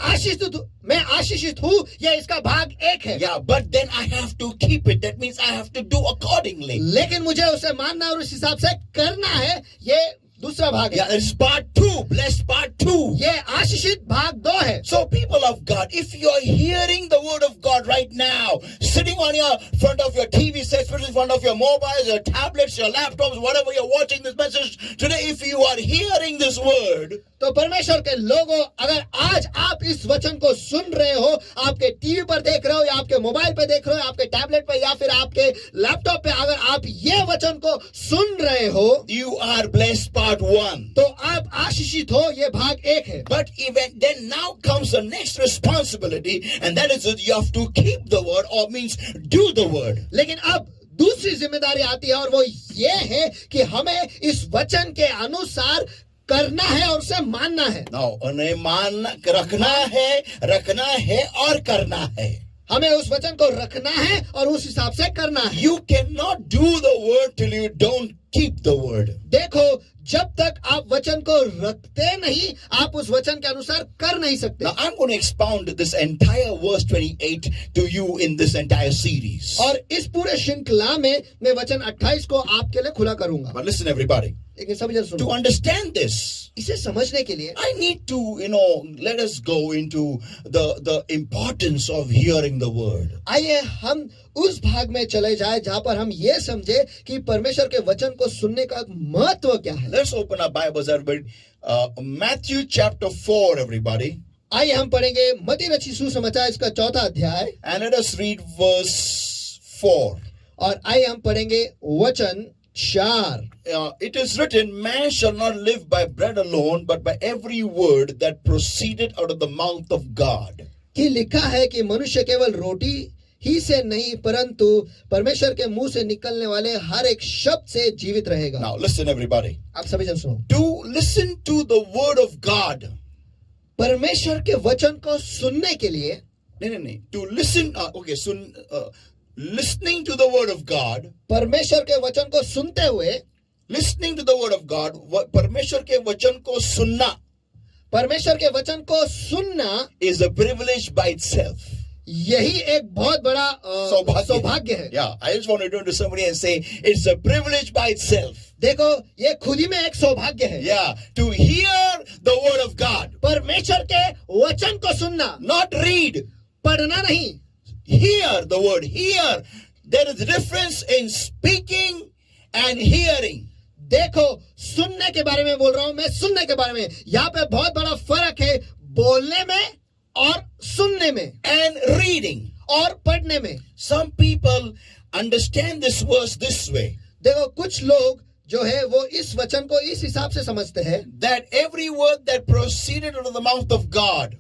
आशीषित हूँ, यह इसका भाग एक है। Yeah, but then I have to keep it. That means I have to do accordingly. लेकिन मुझे उसे मानना और उस हिसाब से करना है, ये दूसरा भाग Yeah, है। it's part two, blessed part two. ये आशीषित भाग दो है। So people of God, if you are hearing the word of God right now, sitting on your front of your TV sets, in front of your mobiles, your tablets, your laptops, whatever you're watching this message today, if you are hearing this word, तो परमेश्वर के लोगों, अगर आज आप इस वचन को सुन रहे हो, आपके टीवी पर देख रहे हो या आपके मोबाइल पे देख रहे हो, आपके टैबलेट पे या फिर आपके लैपटॉप पे, अगर आप ये वचन को सुन रहे हो, you are blessed part one. तो आप आशीषित हो, ये भाग एक है। But even then now comes the next responsibility, and that is that you have to keep the word, or means do the word. लेकिन अब दूसरी जिम्मेदारी आती है और वो ये है कि हमें इस वचन के अनुसार करना है और उसे मानना है। Now, उन्हें मानना, रखना है और करना है। हमें उस वचन को रखना है और उस हिसाब से करना है। You cannot do the word till you don't keep the word. देखो, जब तक आप वचन को रखते नहीं, आप उस वचन के अनुसार कर नहीं सकते। Now, I'm going to expound this entire verse 28 to you in this entire series. और इस पूरे श्रृंखला में मैं वचन 28 को आपके लिए खुला करूंगा। But listen, everybody. लेकिन सभी जन To सुनो, understand this, इसे समझने के लिए I need to, let us go into the importance of hearing the word. आइए हम उस भाग में चले जाए जहां पर हम ये समझे कि परमेश्वर के वचन को सुनने का महत्व क्या है। Let's open our Bibles, everybody. Matthew chapter 4, everybody. आइए हम पढ़ेंगे मत्ती रचित सुसमाचार इसका 4था अध्याय, And let us read verse 4. और आइए हम पढ़ेंगे वचन 4। It is written, man shall not live by bread alone, but by every word that proceeded out of the mouth of God. कि लिखा है कि मनुष्य केवल रोटी ही से नहीं परंतु परमेश्वर के मुंह से निकलने वाले हर एक शब्द से जीवित रहेगा। Now listen, everybody. आप सभी जन सुनो, To listen to the word of God. परमेश्वर के वचन को सुनने के लिए, No. To listen, listening to the word of God, परमेश्वर के वचन को सुनते हुए, listening to the word of God, परमेश्वर के वचन को सुनना, परमेश्वर के वचन को सुनना is a privilege by itself. यही एक बहुत बड़ा सौभाग्य है। Yeah, I just want to turn to somebody and say, it's a privilege by itself. देखो, ये खुद ही में एक सौभाग्य है। Yeah, to hear the word of God. परमेश्वर के वचन को सुनना, Not read. पढ़ना नहीं। Hear the word. Hear. There is a difference in speaking and hearing. देखो, सुनने के बारे में बोल रहा हूं मैं, सुनने के बारे में। यहाँ पे बहुत बड़ा फर्क है बोलने में और सुनने में, And reading. और पढ़ने में। Some people understand this verse this way. देखो, कुछ लोग जो है वो इस वचन को इस हिसाब से समझते हैं That every word that proceeded out of the mouth of God,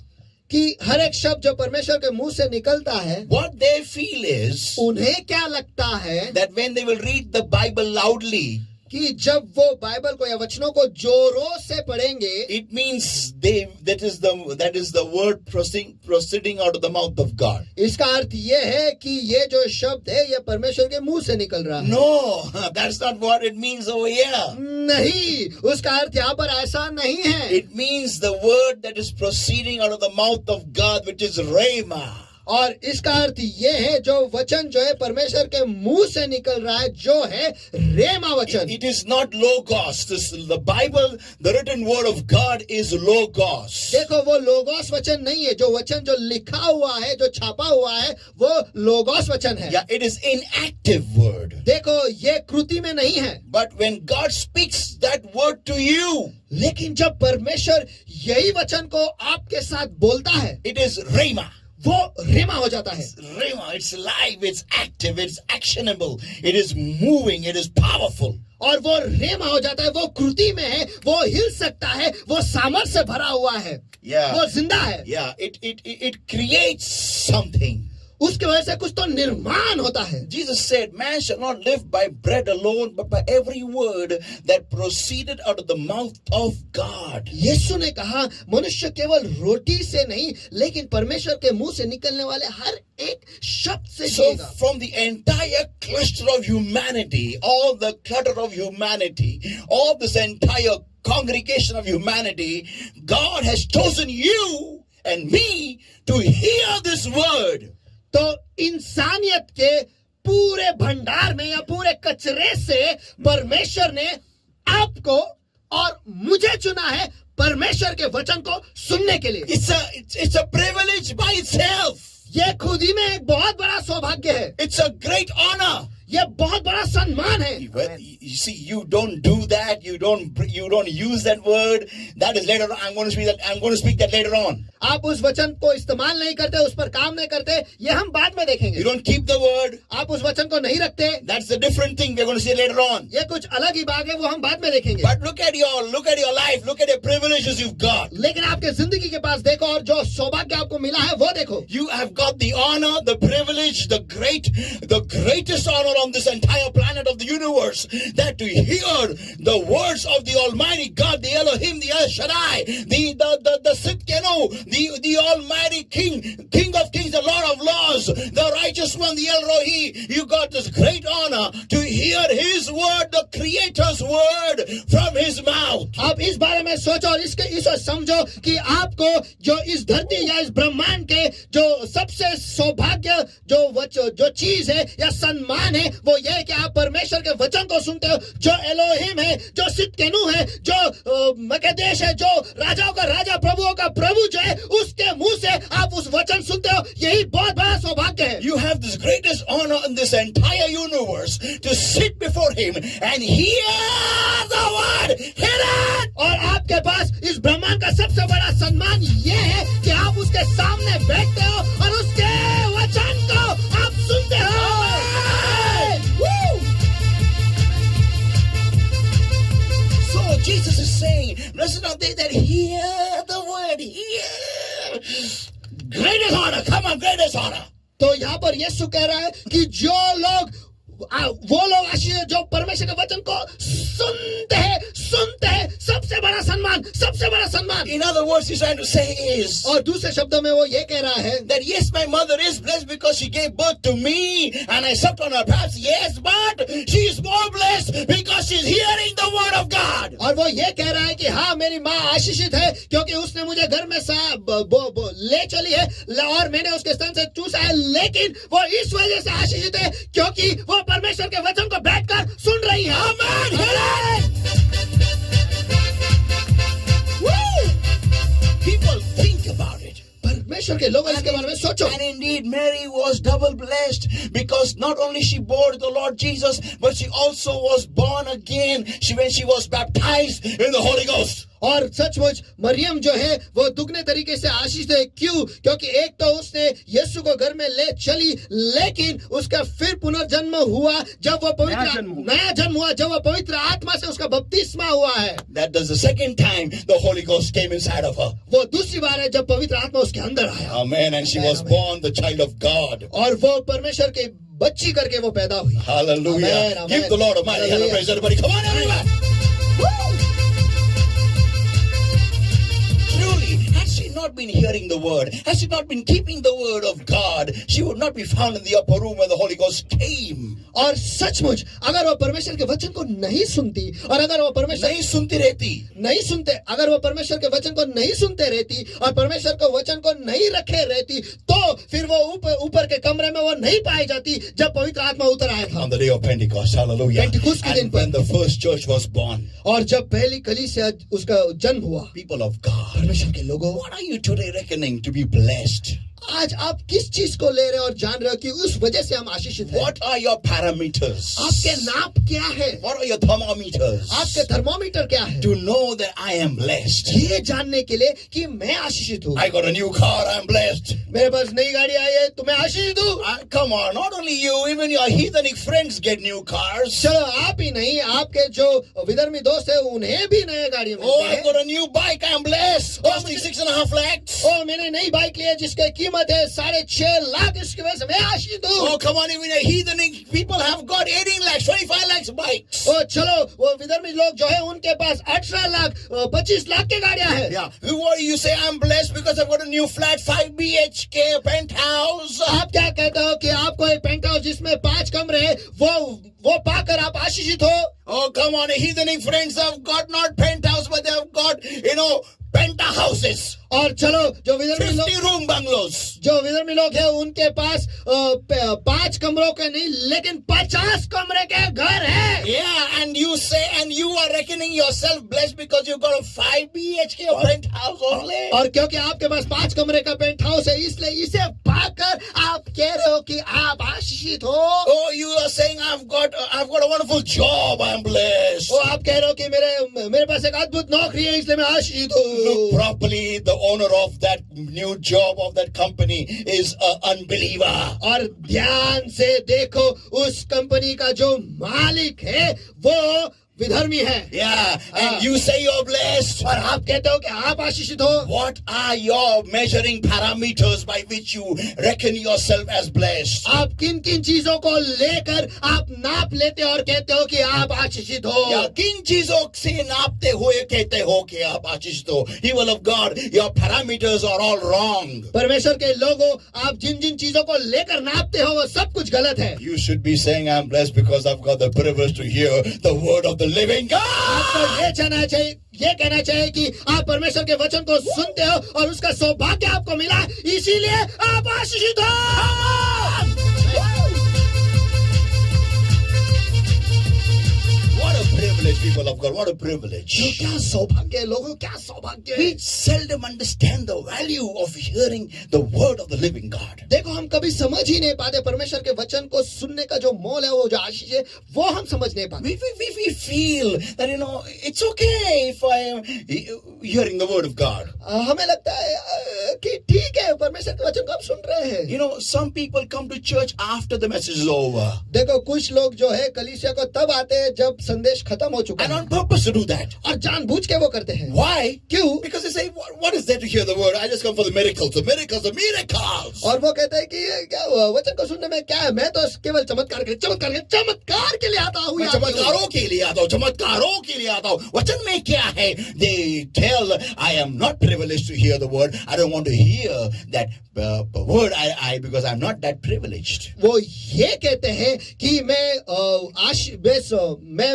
कि हर एक शब्द जो परमेश्वर के मुंह से निकलता है, what they feel is उन्हें क्या लगता है that when they will read the Bible loudly, कि जब वो बाइबल को या वचनों को जोरों से पढ़ेंगे, it means that is the word proceeding out of the mouth of God. इसका अर्थ ये है कि ये जो शब्द है ये परमेश्वर के मुंह से निकल रहा है। No, that's not what it means over here. नहीं, उसका अर्थ यहाँ पर ऐसा नहीं है। It means the word that is proceeding out of the mouth of God, which is Rhema. और इसका अर्थ ये है जो वचन जो है परमेश्वर के मुंह से निकल रहा है, जो है रेमा वचन। It is not logos. The Bible, the written word of God is logos. देखो, वो लोगोस वचन नहीं है। जो वचन जो लिखा हुआ है, जो छापा हुआ है, वो लोगोस वचन है। Yeah, it is inactive word. देखो, ये कृति में नहीं है। But when God speaks that word to you, लेकिन जब परमेश्वर यही वचन को आपके साथ बोलता है, it is Rhema. वो रेमा हो जाता है। Rhema, it's live, it's active, it's actionable, it is moving, it is powerful. और वो रेमा हो जाता है, वो कृति में है, वो हिल सकता है, वो सामर्थ्य से भरा हुआ है, Yeah. वो जिंदा है। Yeah, it creates something. उसकी वजह से कुछ तो निर्माण होता है। Jesus said, man shall not live by bread alone, but by every word that proceeded out of the mouth of God. यीशु ने कहा मनुष्य केवल रोटी से नहीं लेकिन परमेश्वर के मुंह से निकलने वाले हर एक शब्द से So जिएगा। from the entire cluster of humanity, all the clutter of humanity, all this entire congregation of humanity, God has chosen you and me to hear this word. तो इंसानियत के पूरे भंडार में या पूरे कचरे से परमेश्वर ने आपको और मुझे चुना है परमेश्वर के वचन को सुनने के लिए। It's a privilege by itself. ये खुद ही में एक बहुत बड़ा सौभाग्य है। It's a great honor. ये बहुत बड़ा सम्मान है। Well, you see, you don't do that. You don't use that word. That is later on. I'm going to speak that later on. आप उस वचन को इस्तेमाल नहीं करते, उस पर काम नहीं करते, ये हम बाद में देखेंगे। You don't keep the word. आप उस वचन को नहीं रखते, That's a different thing. We're going to see later on. ये कुछ अलग ही बात है, वो हम बाद में देखेंगे। But look at your life. Look at the privileges you've got. लेकिन आपके जिंदगी के पास देखो और जो सौभाग्य आपको मिला है वो देखो। You have got the honor, the privilege, the greatest honor on this entire planet of the universe, that to hear the words of the Almighty God, the Elohim, the El Shaddai, the Sitkenu, the Almighty King of Kings, the Lord of Lords, the righteous one, the El Rohi. You got this great honor to hear His word, the Creator's word from His mouth. आप इस बारे में सोचो और इसे समझो कि आपको जो इस धरती या इस ब्रह्मांड के जो सबसे सौभाग्य जो चीज है या सम्मान है वो ये है कि आप परमेश्वर के वचन को सुनते हो, जो एलोहिम है, जो सित्केनु है, जो मकदेश है, जो राजाओं का राजा, प्रभुओं का प्रभु जो है, उसके मुंह से आप उस वचन सुनते हो। यही बहुत बड़ा सौभाग्य है। You have this greatest honor in this entire universe to sit before Him and hear the word. Hear it! और आपके पास इस ब्रह्मांड का सबसे बड़ा सम्मान ये है कि आप उसके सामने बैठते हो और उसके वचन को आप सुनते हो। So Jesus is saying, blessed are they that hear the word. Hear. Greatest honor. Come on, greatest honor. तो यहाँ पर यीशु कह रहा है कि वो लोग आशीष है जो परमेश्वर के वचन को सुनते हैं, सबसे बड़ा सम्मान। In other words, he's trying to say is, और दूसरे शब्दों में वो ये कह रहा है that yes, my mother is blessed because she gave birth to me and I sucked on her breast. Yes, but she is more blessed because she's hearing the word of God. और वो ये कह रहा है कि हाँ मेरी माँ आशीषित है क्योंकि उसने मुझे घर में ले चली है और मैंने उसके स्तन से चूसा है, लेकिन वो इस वजह से आशीषित है क्योंकि वो परमेश्वर के वचन को बैठकर सुन रही है। आमीन। People think about it. परमेश्वर के लोग इसके बारे में सोचो। And indeed, Mary was double blessed because not only she bore the Lord Jesus, but she also was born again when she was baptized in the Holy Ghost. और सचमुच मरियम जो है वो दुगने तरीके से आशीष है। क्यों? क्योंकि एक तो उसने यीशु को घर में ले चली, लेकिन उसका फिर पुनर्जन्म हुआ जब वो नया जन्म हुआ जब वो पवित्र आत्मा से उसका बपतिस्मा हुआ है। That was the second time the Holy Ghost came inside of her. वो दूसरी बार है जब पवित्र आत्मा उसके अंदर आया। Amen. And she was born the child of God. और वो परमेश्वर के बच्ची करके वो पैदा हुई। Hallelujah. Amen, Give the Lord a mighty hand of praise, everybody. Come on, everyone. Truly, had she not been hearing the word, had she not been keeping the word of God, she would not be found in the upper room where the Holy Ghost came. और सचमुच अगर वो परमेश्वर के वचन को नहीं सुनती और अगर वो परमेश्वर नहीं सुनते अगर वो परमेश्वर के वचन को नहीं सुनते रहती और परमेश्वर के वचन को नहीं रखे रहती तो फिर वो ऊपर के कमरे में वो नहीं पाई जाती जब पवित्र आत्मा उतर आया था। On the day of Pentecost, hallelujah. पेंटिकुस्त के दिन And when the first church was born, और जब पहली कलीसिया उसका जन्म हुआ, people of God, परमेश्वर के लोगों, what are you today reckoning to be blessed? आज आप किस चीज को ले रहे हो और जान रहे हो कि उस वजह से हम आशीषित हैं? What are your parameters? आपके नाप क्या है? What are your thermometers? आपके थर्मोमीटर क्या है? To know that I am blessed. ये जानने के लिए कि मैं आशीषित हूँ। I got a new car, I'm blessed. मेरे पास नई गाड़ी आई है तो मैं आशीषित हूँ। Come on, not only you, even your heathenic friends get new cars. चलो आप ही नहीं, आपके जो विधर्मी दोस्त है उन्हें भी नए गाड़ी मिलती है। I've got a new bike, I'm blessed. Costing 6.5 lakhs. मैंने नई बाइक ली है जिसकी कीमत कीमत है 6.5 लाख, इसकी वजह से मैं आशीषित हूँ। Oh, come on, even a heathenic people have got 18 lakhs, 25 lakhs bikes. ओ चलो, वो विधर्मी लोग जो है उनके पास 18 लाख 25 लाख की गाड़ियां हैं। Yeah, you say I'm blessed because I've got a new flat, 5 BHK penthouse. आप क्या कहते हो कि आपको एक पेंट हाउस जिसमें 5 कमरे हैं, वो पाकर आप आशीषित हो? Oh, come on, heathenic friends have got not penthouse, but they have got, penthouses. और चलो, जो विधर्मी 50 लोग room bungalows. जो विधर्मी लोग हैं उनके पास 5 कमरों के नहीं लेकिन 50 कमरे के घर है। Yeah, and you say, and you are reckoning yourself blessed because you got a 5 BHK penthouse only. और क्योंकि आपके पास 5 कमरे का पेंट हाउस है, इसलिए इसे पाकर आप कह रहे हो कि आप आशीषित हो। Oh, you are saying I've got a wonderful job, I'm blessed. वो आप कह रहे हो कि मेरे पास एक अद्भुत नौकरी है, इसलिए मैं आशीषित Look हूँ। properly, the owner of that new job of that company is an unbeliever. और ध्यान से देखो, उस कंपनी का जो मालिक है वो विधर्मी है। Yeah, and you say you're blessed. और आप कहते हो कि आप आशीषित हो। What are your measuring parameters by which you reckon yourself as blessed? आप किन किन चीजों को लेकर आप नाप लेते हो और कहते हो कि आप आशीषित हो? या किन चीजों से नापते हुए कहते हो कि आप आशीषित हो? People of God, your parameters are all wrong. परमेश्वर के लोगों, आप जिन जिन चीजों को लेकर नापते हो वो सब कुछ गलत है। You should be saying I'm blessed because I've got the privilege to hear the word of the living God. आपको ये कहना चाहिए कि आप परमेश्वर के वचन को सुनते हो और उसका सौभाग्य आपको मिला, इसीलिए आप आशीषित हो। What a privilege, people of God. What a privilege. क्या सौभाग्य है लोगों, क्या सौभाग्य है। We seldom understand the value of hearing the word of the living God. देखो, हम कभी समझ ही नहीं पाते परमेश्वर के वचन को सुनने का जो मोल है, वो जो आशीष है, वो हम समझ नहीं पाते। We feel that, it's okay if I am hearing the word of God. हमें लगता है कि ठीक है, परमेश्वर के वचन को हम सुन रहे हैं। Some people come to church after the message is over. देखो, कुछ लोग जो है कलीसिया को तब आते हैं जब संदेश खत्म हो चुका And है, on purpose to do that. और जानबूझ के वो करते हैं। Why? क्यों? Because they say, what is there to hear the word? I just come for the miracles. The miracles, the miracles. और वो कहते हैं कि क्या वचन को सुनने में क्या है, मैं तो केवल चमत्कार के लिए आता हूँ। मैं चमत्कारों के लिए आता हूँ, चमत्कारों के लिए आता हूँ। वचन में क्या है? They tell, I am not privileged to hear the word. I don't want to hear that word because I'm not that privileged. वो ये कहते हैं कि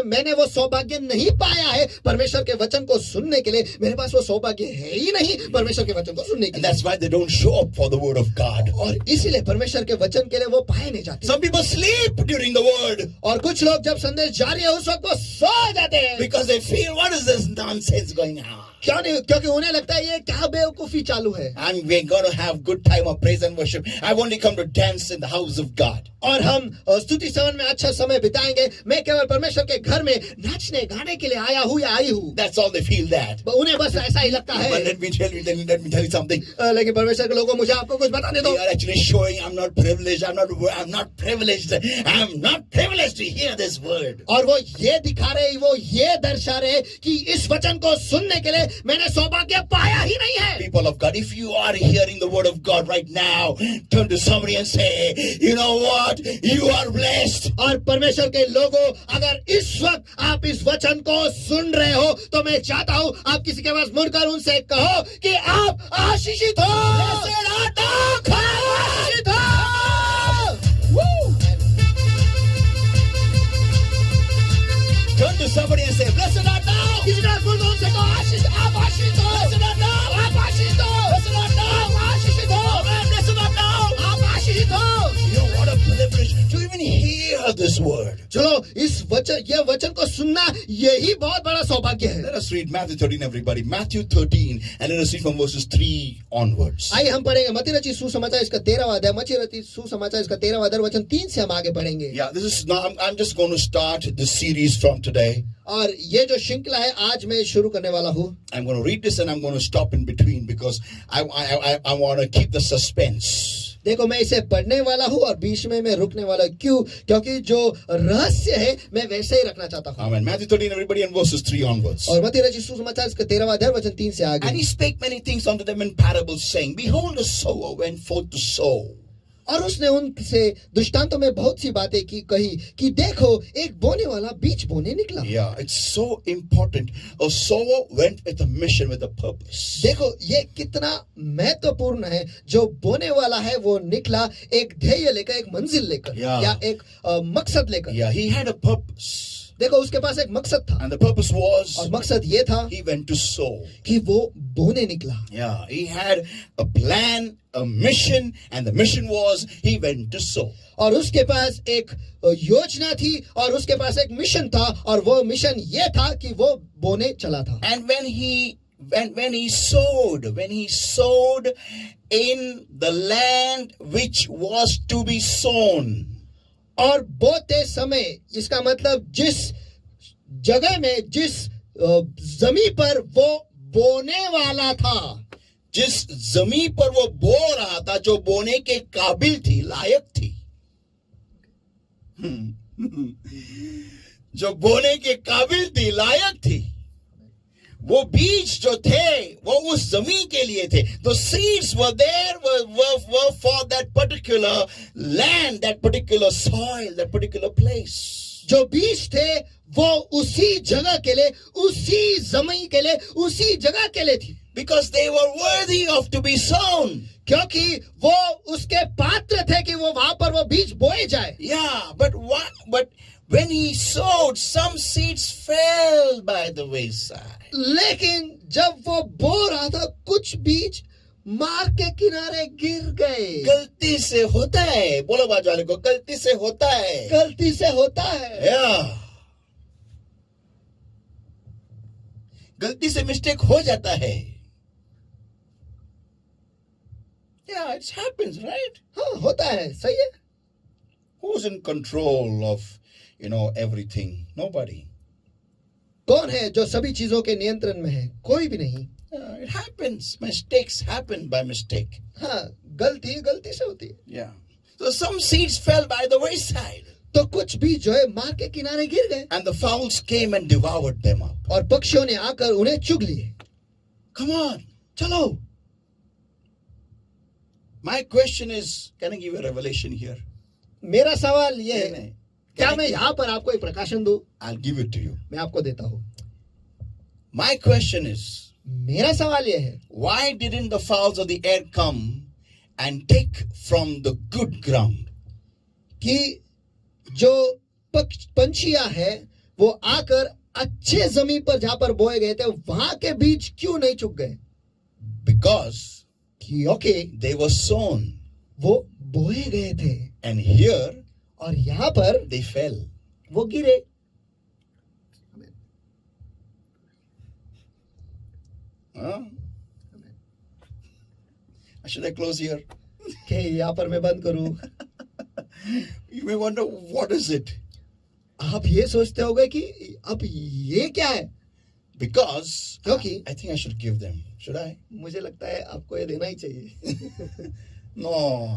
मैंने वो सौभाग्य नहीं पाया है परमेश्वर के वचन को सुनने के लिए, मेरे पास वो सौभाग्य है ही नहीं परमेश्वर के वचन को सुनने के And लिए। that's why they don't show up for the word of God. और इसीलिए परमेश्वर के वचन के लिए वो पाए नहीं जाते। Some people sleep during the word और कुछ लोग जब संदेश जारी है उस वक्त वो सो जाते हैं। because they feel, what is this nonsense going on? क्यों नहीं? क्योंकि उन्हें लगता है ये क्या बेवकूफी चालू है। And we're going to have good time of praise and worship. I've only come to dance in the house of God. और हम स्तुति सवन में अच्छा समय बिताएंगे, मैं केवल परमेश्वर के घर में नाचने गाने के लिए आया हूँ या आई हूँ। That's all they feel that. उन्हें बस ऐसा ही लगता है। But let me tell you something. लेकिन परमेश्वर के लोगों, मुझे आपको कुछ बताने दो। They are actually showing I'm not privileged. I'm not privileged. I'm not privileged to hear this word. और वो ये दिखा रहे, वो ये दर्शा रहे कि इस वचन को सुनने के लिए मैंने सौभाग्य पाया ही नहीं है। People of God, if you are hearing the word of God right now, turn to somebody and say, you know what? You are blessed. और परमेश्वर के लोगों, अगर इस वक्त आप इस वचन को सुन रहे हो तो मैं चाहता हूँ आप किसी के पास मुड़कर उनसे कहो कि आप आशीषित हो। आशीषित हो। Turn to somebody and say, blessed art thou. किसी के पास मुड़कर उनसे कहो, आप आशीषित हो। Blessed art thou. आप आशीषित हो। Blessed art thou. आप आशीषित हो। Amen. Blessed art thou. आप आशीषित हो। You know what a privilege to even hear this word. चलो, ये वचन को सुनना यही बहुत बड़ा सौभाग्य है। Let us read Matthew 13, everybody. Matthew 13, and let us read from verses 3 onwards. आइए हम पढ़ेंगे मत्ती रचित सुसमाचार इसका 13वां अध्याय, मत्ती रचित सुसमाचार इसका 13वां अध्याय वचन 3 से हम आगे पढ़ेंगे। Yeah, this is now. I'm just going to start the series from today. और ये जो श्रृंखला है आज मैं शुरू करने वाला हूँ। I'm going to read this and I'm going to stop in between because I want to keep the suspense. देखो मैं इसे पढ़ने वाला हूँ और बीच में मैं रुकने वाला हूँ। क्यों? क्योंकि जो रहस्य है मैं वैसे ही रखना चाहता हूँ। Amen. Matthew 13, everybody, and verses 3 onwards. और मत्ती रचित सुसमाचार इसका 13वां अध्याय वचन 3 से आगे। And he spake many things unto them in parables, saying, Behold, a sower went forth to sow. और उसने उनसे दृष्टांतों में बहुत सी बातें कही कि देखो एक बोने वाला बीज बोने निकला। Yeah, it's so important. A sower went with a mission, with a purpose. देखो ये कितना महत्वपूर्ण है। जो बोने वाला है वो निकला एक ध्येय लेकर, एक मंजिल लेकर, Yeah. या एक मकसद लेकर। Yeah, he had a purpose. देखो उसके पास एक मकसद था, And the purpose was, और मकसद ये था he went to sow. कि वो बोने निकला। Yeah, he had a plan, a mission, and the mission was, he went to sow. और उसके पास एक योजना थी और उसके पास एक मिशन था, और वो मिशन ये था कि वो बोने चला था। And when he sowed in the land which was to be sown. और बोते समय, इसका मतलब जिस जगह में, जिस जमीन पर वो बोने वाला था, जिस जमीन पर वो बो रहा था, जो बोने के काबिल थी, लायक थी, जो बोने के काबिल थी, लायक थी, वो बीज जो थे वो उस जमीन के लिए थे. The seeds were there, were for that particular land, that particular soil, that particular place. जो बीज थे वो उसी जगह के लिए, उसी जमीन के लिए, उसी जगह के लिए थी. Because they were worthy of to be sown. क्योंकि वो उसके पात्र थे कि वो वहां पर वो बीज बोए जाए. Yeah, but when he sowed, some seeds fell by the wayside. लेकिन जब वो बो रहा था, कुछ बीज मार्ग के किनारे गिर गए. गलती से होता है, बोलो बाजू वाले को, गलती से होता है. गलती से होता है. Yeah. गलती से मिस्टेक हो जाता है. Yeah, it happens, right? हाँ, होता है, सही है. Who's in control of, everything? Nobody. कौन है जो सभी चीजों के नियंत्रण में है? कोई भी नहीं. Yeah, it happens. Mistakes happen by mistake. हाँ, गलती से होती है. Yeah. So some seeds fell by the wayside. तो कुछ बीज जो है मार्ग के किनारे गिर गए. And the fowls came and devoured them up. और पक्षियों ने आकर उन्हें चुग लिए. Come on. चलो. My question is, can I give you a revelation here? मेरा सवाल ये है, नहीं. क्या मैं यहाँ पर आपको एक प्रकाशन दूं? I'll give it to you. मैं आपको देता हूँ. My question is, मेरा सवाल ये है, why didn't the fowls of the air come and take from the good ground? कि जो पंछियां हैं वो आकर अच्छे जमीन पर जहां पर बोए गए थे वहां के बीज क्यों नहीं चुग गए? Because क्योंकि they were sown. वो बोए गए थे. And here और यहाँ पर they fell. वो गिरे. Huh? Should I close here? कि यहाँ पर मैं बंद करूं? You may wonder, what is it? आप ये सोचते होंगे कि अब ये क्या है? Because क्योंकि I think I should give them. Should I? मुझे लगता है आपको ये देना ही चाहिए. No,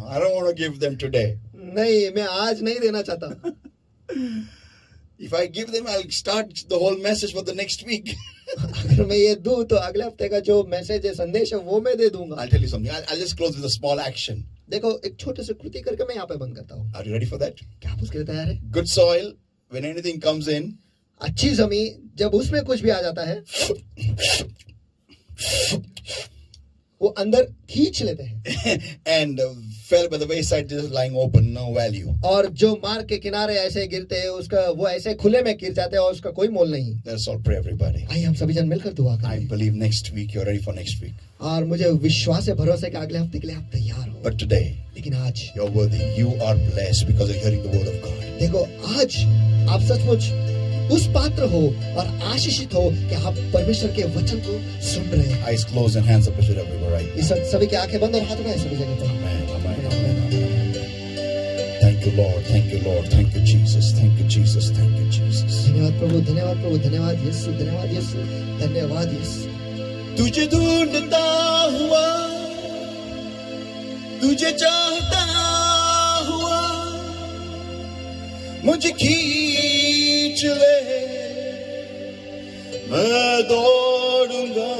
I don't want to give them today. नहीं, मैं आज नहीं देना चाहता. If I give them, I'll start the whole message for the next week. अगर मैं ये दूं तो अगले हफ्ते का जो मैसेज है, संदेश है, वो मैं दे दूंगा. I'll tell you something. I'll just close with a small action. देखो, एक छोटे से कृति करके मैं यहाँ पे बंद करता हूँ. Are you ready for that? क्या आप उसके लिए तैयार है? Good soil, when anything comes in, अच्छी जमीन, जब उसमें कुछ भी आ जाता है वो अंदर खींच लेते हैं. and fell by the wayside, just lying open, no value. और जो मार्ग के किनारे ऐसे गिरते हैं, उसका वो ऐसे खुले में गिर जाते हैं और उसका कोई मोल नहीं. Let's all pray, everybody. आइए हम सभी जन मिलकर दुआ I करें. believe next week you're ready for next week. और मुझे विश्वास है, भरोसा है कि अगले हफ्ते के लिए आप तैयार हो. But today, लेकिन आज you're worthy. You are blessed because you're hearing the word of God. देखो, आज आप सचमुच उस पात्र हो और आशीषित हो कि आप परमेश्वर के वचन को सुन रहे हैं. Eyes closed and hands up everywhere right now. इस वक्त सभी की आंखें बंद और हाथ उठाए सभी जगह पर. Amen, amen, amen, amen. Thank you, Lord. Thank you, Lord. Thank you, Jesus. Thank you, Jesus. Thank you, Jesus. धन्यवाद प्रभु, धन्यवाद प्रभु, धन्यवाद यीशु, धन्यवाद यीशु, धन्यवाद यीशु. तुझे ढूंढता हुआ तुझे चाहता हुआ मुझे खींच ले, मैं दौड़ूंगा।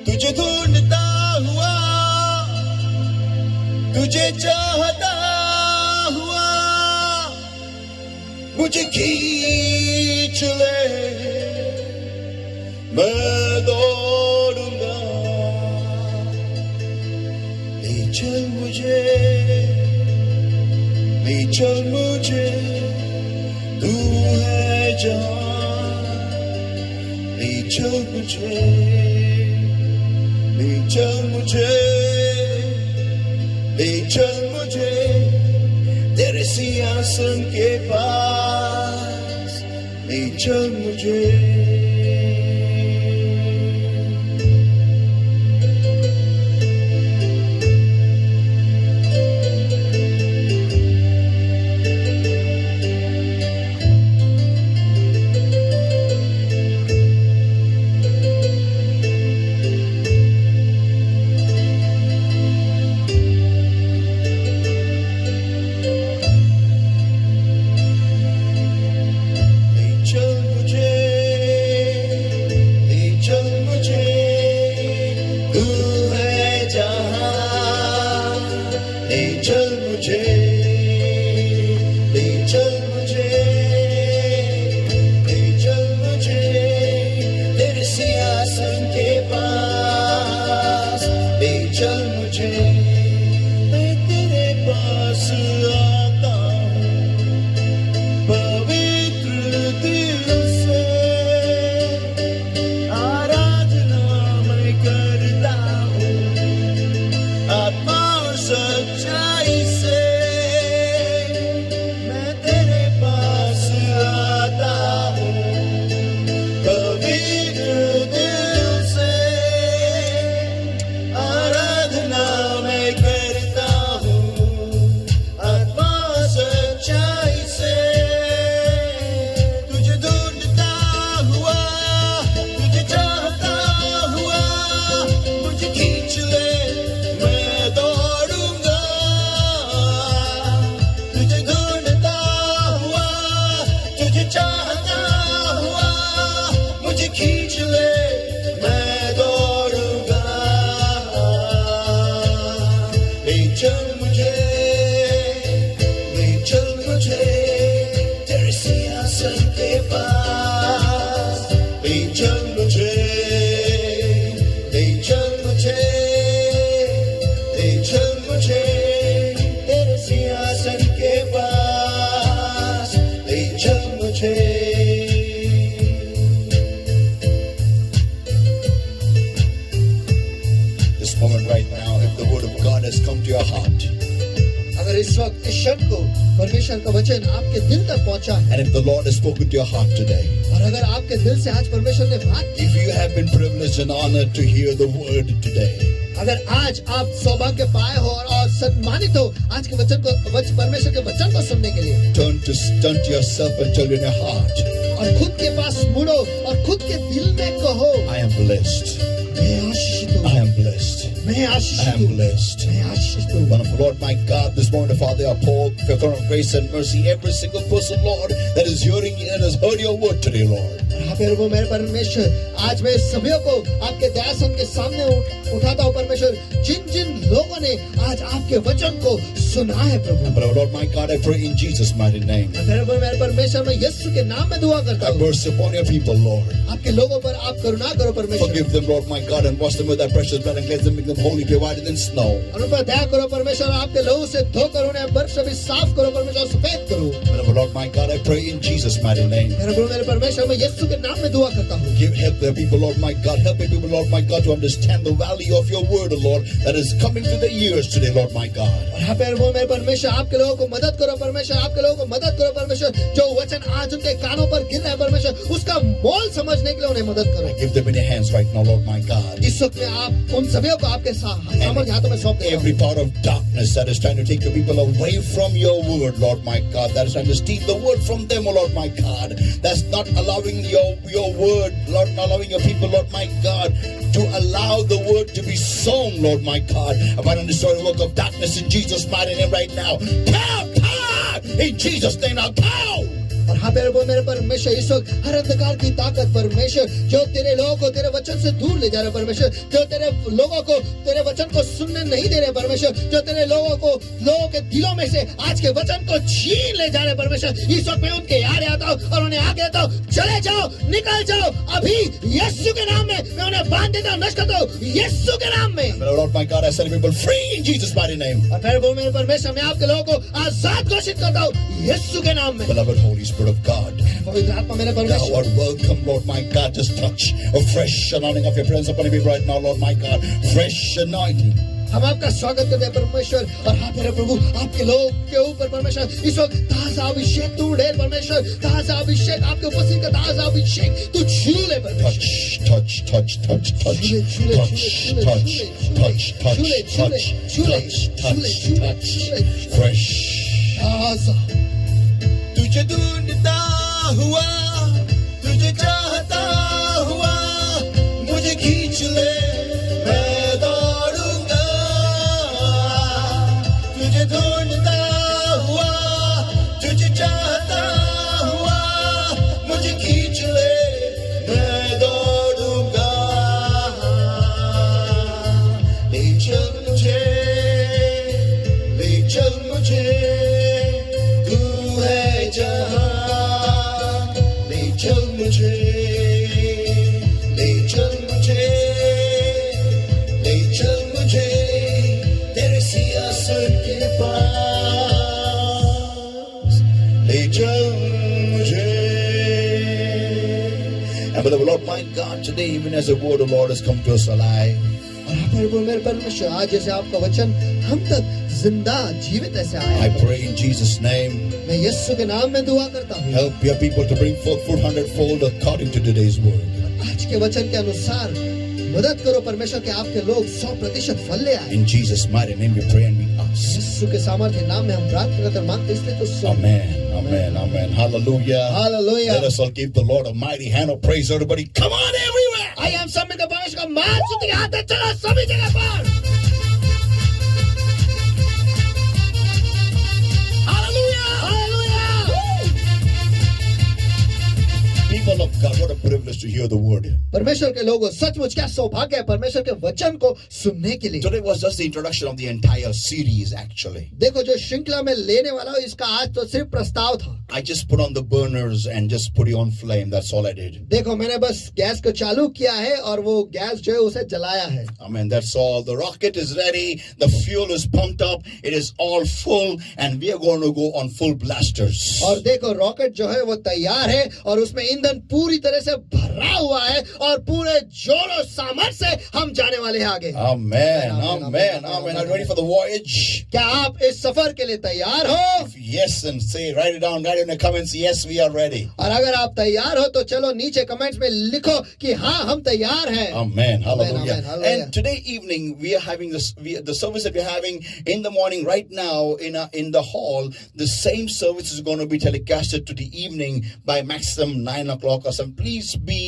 तुझे ढूंढता हुआ, तुझे चाहता हुआ मुझे खींच ले, मैं दौड़ूंगा। ले चल मुझे, ले चल मुझे, तू है जहां। ले चल मुझे, ले चल मुझे, ले चल मुझे तेरे सिंहासन के पास। ले चल मुझे, इस वक्त इस क्षण को परमेश्वर का वचन आपके दिल तक पहुंचा है, and if the Lord has spoken to your heart today, और अगर आपके दिल से आज परमेश्वर ने बात की, if you have been privileged and honored to hear the word today, अगर आज आप सौभाग्य पाए हो और सम्मानित हो आज के वचन को परमेश्वर के वचन को सुनने के लिए, turn to yourself and tell in your heart, और खुद के पास मुड़ो और खुद के दिल में कहो, I am blessed, मैं आशीषित हूँ, I am blessed, मैं I आशीषित am हूँ, blessed. मैं आशीषित हूँ। Wonderful Lord, my God, this morning, Father, I pour your throne of grace and mercy every single person, Lord, that is hearing and has heard your word today, Lord. हाँ प्रभु मेरे परमेश्वर, आज मैं सभी को आपके दयासन के सामने उठाता हूँ परमेश्वर, जिन जिन लोगों ने आज आपके वचन को सुना है प्रभु। But Lord, my God, I pray in Jesus' mighty name. प्रभु मेरे परमेश्वर, मैं यीशु के नाम में दुआ करता Have हूँ। mercy upon your people, Lord. आपके लोगों पर आप करुणा करो परमेश्वर। Forgive them, Lord, my God, and wash them with thy precious blood and cleanse them, make them holy, be whiter than snow. और उन पर दया करो परमेश्वर, आपके लोगों से धोकर उन्हें बर्फ से भी साफ करो परमेश्वर, सफेद करो। But Lord, my God, I pray in Jesus' mighty name. प्रभु मेरे परमेश्वर, मैं यीशु के नाम में दुआ करता हूँ। Help the people, Lord, my God, help the people, Lord, my God, to understand the value of your word, Lord, that is coming to their ears today, Lord, my God. और हाँ प्रभु मेरे परमेश्वर, आपके लोगों को मदद करो परमेश्वर, आपके लोगों को मदद करो परमेश्वर, जो वचन आज उनके कानों पर गिर रहा है परमेश्वर, उसका मोल समझने के लिए उन्हें मदद करो। Give them in your hands right now, Lord, my God. इस वक्त में आप उन सभी को आपके सामर्थ्य हाथों में सौंप देता हूं। Every power of darkness that is trying to take the people away from your word, Lord, my God, that is trying to steal the word from them, oh Lord, my God, that's not allowing your word, Lord, right now, allowing your people, Lord my God, to allow the word to be sown, Lord my God, about to destroy the work of darkness in Jesus' mighty name right now. Power! In Jesus' name now, power! और हाँ मेरे परमेश्वर इस वक्त हर अंधकार की ताकत परमेश्वर जो तेरे लोगों को तेरे वचन से दूर ले जा रहे परमेश्वर, जो तेरे लोगों को तेरे वचन को सुनने नहीं दे रहे परमेश्वर, जो तेरे लोगों के दिलों में से आज के वचन को छीन ले जा रहे परमेश्वर, इस वक्त मैं उनके याद आता हूँ और उन्हें आगे आता हूँ, चले जाओ, निकल जाओ, अभी यीशु के नाम में मैं उन्हें बांध देता हूँ, नष्ट करता हूँ यीशु के नाम में। Lord my God, I set people free in Jesus' mighty name. और मेरे परमेश्वर मैं आपके लोगों को आजाद घोषित करता हूँ यीशु के नाम में। Beloved Holy Spirit of God, पवित्र आत्मा मेरे thou परमेश्वर, art welcome, Lord my God. Just touch a fresh anointing of your presence upon me right now, Lord my God. Fresh anointing. हम आपका स्वागत करते हैं परमेश्वर और हाँ तेरे प्रभु आपके लोग के ऊपर परमेश्वर इस वक्त ताजा अभिषेक तू ढेर परमेश्वर, ताजा अभिषेक आपके उपस्थित का ताजा अभिषेक तू छू ले परमेश्वर। Touch, touch, touch, touch, touch, fresh. ताजा तुझे ढूंढता हुआ, तुझे चाहता हुआ, मुझे खींच ले, मैं दौड़ूंगा। तुझे ढूंढता हुआ, तुझे चाहता हुआ, मुझे खींच ले, मैं दौड़ूंगा। ले चल मुझे, ले चल मुझे, तू है जहाँ, ले चल मुझे, ले चल मुझे, ले चल मुझे, तेरे सियासत के पास, ले चल मुझे। And beloved Lord my God, today even as the word of the Lord has come to us alive, और हाँ मेरे परमेश्वर आज जैसे आपका वचन हम तक जिंदा जीवित ऐसे I आया, pray in Jesus' name, मैं यीशु के नाम में दुआ करता हूँ। help your people to bring forth fruit 100-fold according to today's word. आज के वचन के अनुसार मदद करो परमेश्वर कि आपके लोग 100% फल ले आए। In Jesus' mighty name we pray and we ask. यीशु के सामर्थ्य नाम में हम प्रार्थना करते हैं, मांगते इसलिए तो सुन। Amen, amen, amen. Hallelujah. Hallelujah. Let us all give the Lord a mighty hand of praise. Everybody, come on everywhere. आइए हम सब मिलकर परमेश्वर का मान स्तुति के हाथ में चलो सभी जगह पर। Hallelujah. Hallelujah. People of God, what a privilege to hear the word. परमेश्वर के लोगों सचमुच क्या सौभाग्य है परमेश्वर के वचन को सुनने के लिए। Today was just the introduction of the entire series actually. देखो जो श्रृंखला में लेने वाला हूँ इसका आज तो सिर्फ प्रस्ताव था। I just put on the burners and just put it on flame. That's all I did. देखो मैंने बस गैस को चालू किया है और वो गैस जो है उसे जलाया है। Amen. That's all. The rocket is ready. The fuel is pumped up. It is all full and we are going to go on full blasters. और देखो रॉकेट जो है वो तैयार है और उसमें ईंधन पूरी तरह से भरा हुआ है और पूरे जोरों सामर्थ्य से हम जाने वाले हैं आगे। Amen. Amen. Amen. Are you ready for the voyage? क्या आप इस सफर के लिए तैयार हो? Yes, and say, write it down, write it in the comments. Yes, we are ready. और अगर आप तैयार हो तो चलो नीचे कमेंट्स में लिखो कि हाँ हम तैयार हैं। Amen. Hallelujah. Amen, hallelujah. And today evening we are having the service that we're having in the morning right now in the hall. The same service is going to be telecasted to the evening by maximum 9 o'clock or something. Please be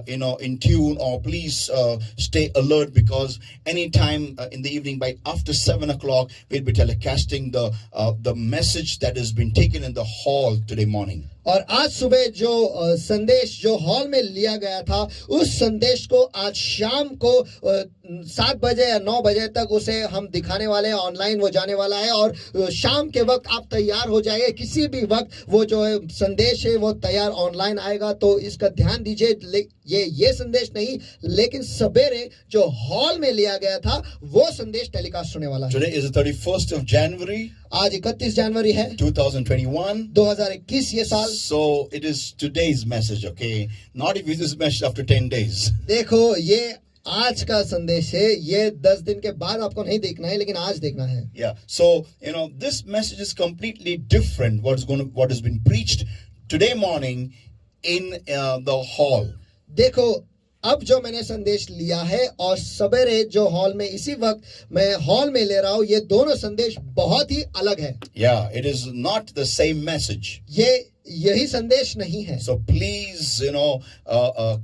in tune, or please stay alert, because anytime in the evening by after 7 o'clock we'll be telecasting the message that has been taken in the hall today morning. और आज सुबह जो संदेश जो हॉल में लिया गया था उस संदेश को आज शाम को 7 बजे या 9 बजे तक उसे हम दिखाने वाले हैं। ऑनलाइन वो जाने वाला है और शाम के वक्त आप तैयार हो जाइए। किसी भी वक्त वो जो है संदेश है वो तैयार ऑनलाइन आएगा, तो इसका ध्यान दीजिए। ये संदेश नहीं, लेकिन सवेरे जो हॉल में लिया गया था वो संदेश टेलीकास्ट होने वाला है। Today is the 31st of January. आज 31 जनवरी है 2021. 2021 ये साल। So it is today's message, okay? Not if this message after 10 days. देखो ये आज का संदेश है, ये 10 दिन के बाद आपको नहीं देखना है, लेकिन आज देखना है। Yeah. So, this message is completely different. What has been preached today morning in the hall. देखो अब जो मैंने संदेश लिया है और सवेरे जो हॉल में इसी वक्त मैं हॉल में ले रहा हूँ, ये दोनों संदेश बहुत ही अलग है। Yeah, it is not the same message. ये यही संदेश नहीं है। So please,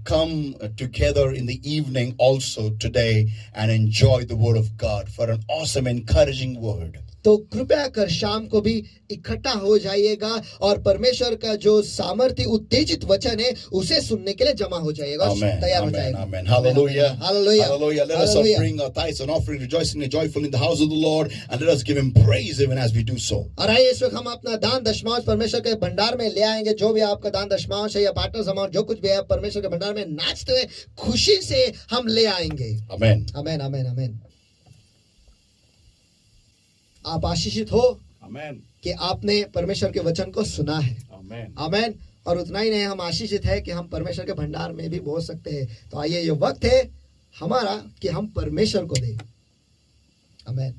come together in the evening also today and enjoy the word of God for an awesome, encouraging word. तो कृपया कर शाम को भी इकट्ठा हो जाइएगा और परमेश्वर का जो सामर्थ्य उत्तेजित वचन है उसे सुनने के लिए जमा हो जाइएगा, Amen. तैयार हो Amen. जाइएगा। Amen. Hallelujah. Hallelujah. Hallelujah. Let us all Hallelujah. bring our tithes and offering, rejoicing and joyful in the house of the Lord, and let us give him praise even as we do so. और आइए इस वक्त हम अपना दान दशमांश परमेश्वर के भंडार में ले आएंगे। जो भी आपका दान दशमांश है या पार्टनर्स अमाउंट जो कुछ भी है परमेश्वर के भंडार में नाचते हुए खुशी से हम ले आएंगे। Amen. आमेन आमेन आमेन। आप आशीषित हो Amen. कि आपने परमेश्वर के वचन को सुना है। Amen. आमेन। और उतना ही नहीं, हम आशीषित है कि हम परमेश्वर के भंडार में भी पहुंच सकते हैं। तो आइए ये वक्त है हमारा कि हम परमेश्वर को दें। आमेन।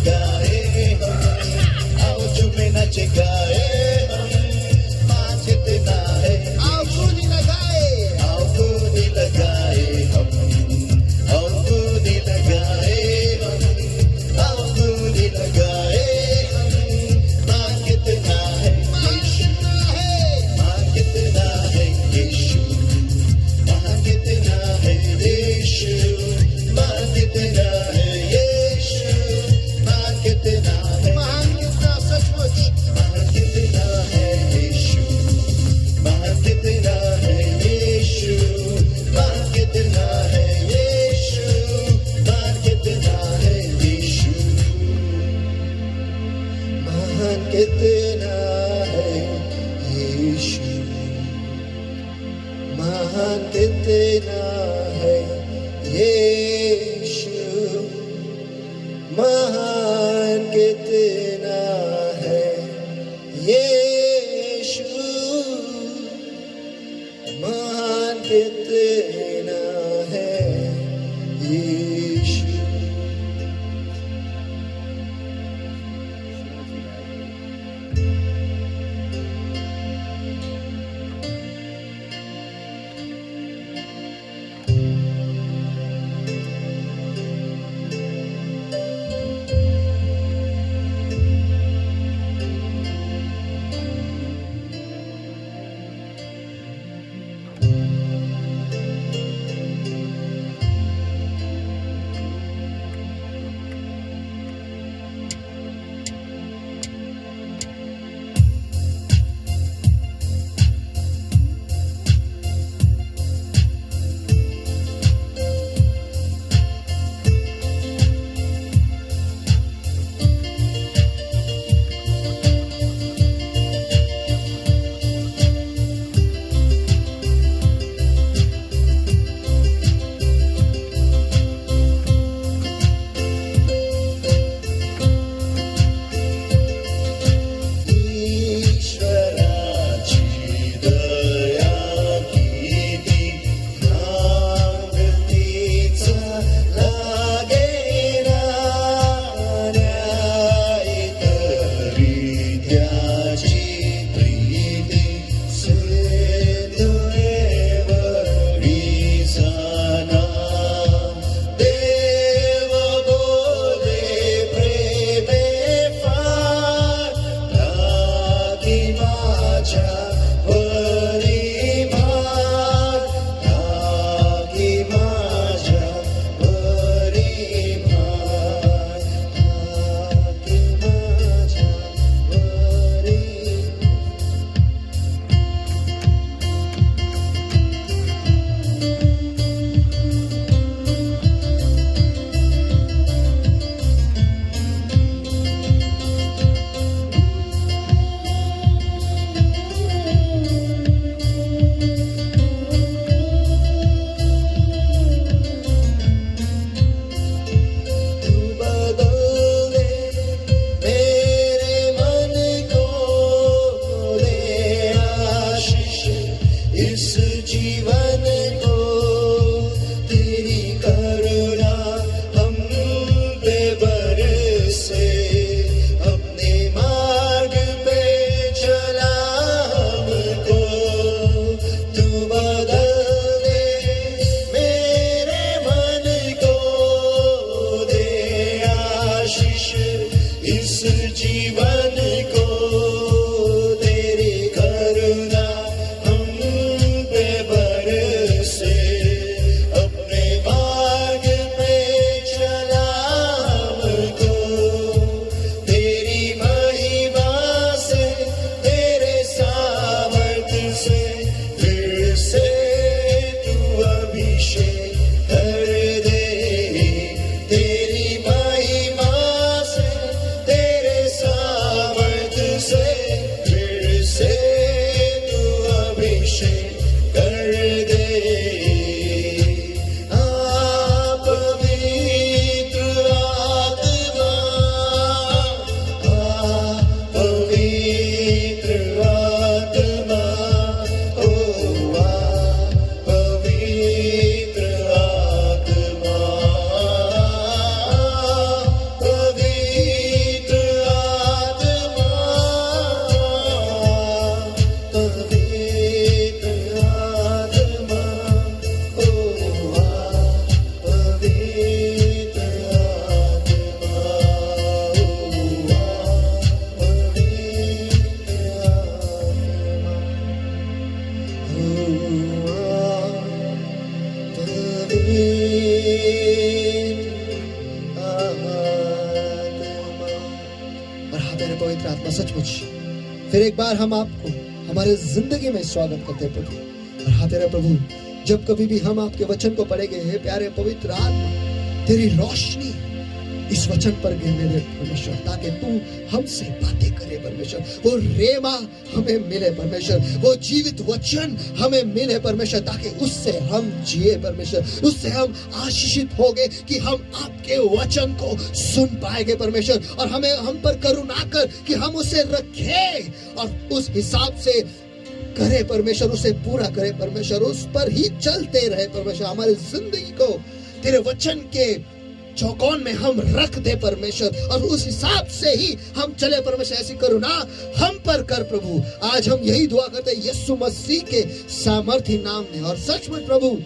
गाए हम, आओ झूमे नाचे गाए हम, मान कितना है आओ कूदी लगाए, आओ कूद लगाए हम, आओ कूद लगाए हम, आओ कूद लगाए हम, मान कितना है मान कितना है, मान कितना है यीशु, मान कितना है यीशु, मान कितना है यीशु, मान कितना है, महान कितना सचमुच, मान कितना है यीशु, मान कितना है यीशु, मान कितना है यीशु, मान कितना है यीशु, मान कितना है यीशु, महान कितना है यीशु, महान कितना है यीशु, महान कितना है यीशु. और हाँ मेरे पवित्र आत्मा, सचमुच फिर एक बार हम आपको हमारे जिंदगी में स्वागत करते हैं प्रभु। और हाँ तेरा प्रभु, जब कभी भी हम आपके वचन को पढ़ेंगे, हे प्यारे पवित्र आत्मा, तेरी रोशनी इस वचन पर गिरने दे परमेश्वर, ताकि तू हमसे बातें करे परमेश्वर। वो रेमा हमें मिले परमेश्वर, वो जीवित वचन हमें मिले परमेश्वर, ताकि उससे हम जिए परमेश्वर, उससे हम आशीषित होंगे कि हम आपके वचन को सुन पाएंगे परमेश्वर। और हमें हम पर करुणा कर कि हम उसे रखें और उस हिसाब से करे परमेश्वर, उसे पूरा करे परमेश्वर, उस पर ही चलते रहे परमेश्वर। हमारी जिंदगी को तेरे वचन के चौकोन में हम रख दे परमेश्वर, और उस हिसाब से ही हम चले परमेश्वर। ऐसी करुणा हम पर कर प्रभु। आज हम यही दुआ करते हैं यीशु मसीह के सामर्थी नाम में। और सचमुच प्रभु,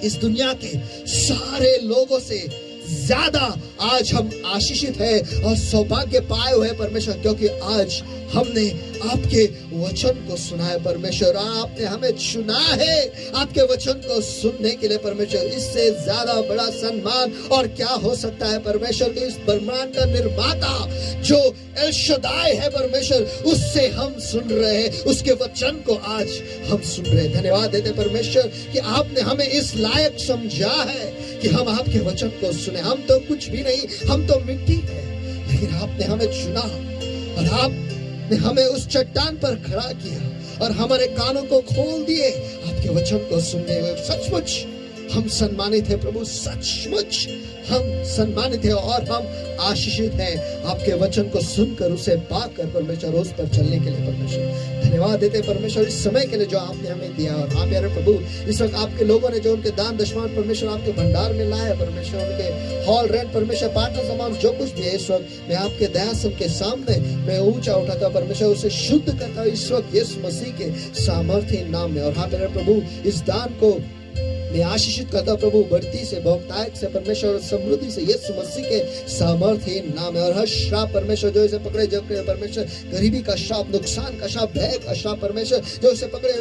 इस दुनिया के सारे लोगों से ज्यादा आज हम आशीषित है और सौभाग्य पाए हुए परमेश्वर, क्योंकि आज हमने आपके वचन को सुना है परमेश्वर। आपने हमें चुना है आपके वचन को सुनने के लिए परमेश्वर। इससे ज्यादा बड़ा सम्मान और क्या हो सकता है परमेश्वर। इस ब्रह्मांड का निर्माता जो एल शदाई है परमेश्वर, उससे हम सुन रहे हैं, उसके वचन को आज हम सुन रहे हैं। धन्यवाद देते परमेश्वर कि आपने हमें इस लायक समझा है कि हम आपके वचन को सुने। हम तो कुछ भी नहीं, हम तो मिट्टी है, लेकिन आपने हमें चुना और आपने हमें उस चट्टान पर खड़ा किया और हमारे कानों को खोल दिए आपके वचन को सुनने में। सचमुच हम सम्मानित है प्रभु, सचमुच हम सम्मानित है और हम आशीषित हैं आपके वचन को सुनकर, उसे पाकर परमेश्वर, उस पर चलने के लिए परमेश्वर। धन्यवाद देते परमेश्वर इस समय के लिए जो आपने हमें दिया। और हाँ प्यारे प्रभु, इस वक्त आपके लोगों ने जो उनके दान दशमान परमेश्वर आपके भंडार में लाया परमेश्वर, उनके हॉल रेंट परमेश्वर, पार्टनर सामान जो कुछ भी है, इस वक्त मैं आपके दया के सामने मैं ऊंचा उठाता परमेश्वर, उसे शुद्ध करता हूँ इस वक्त यीशु मसीह के सामर्थ्य नाम में। और हाँ प्यारे प्रभु, इस दान को मैं आशीषित करता प्रभु, बढ़ती से, बहुतायत से परमेश्वर, समृद्धि से यीशु मसीह के सामर्थ्य नाम है। और हर श्राप परमेश्वर जो इसे पकड़े जकड़े परमेश्वर, गरीबी का श्राप, नुकसान का श्राप, भय का श्राप परमेश्वर जो इसे पकड़े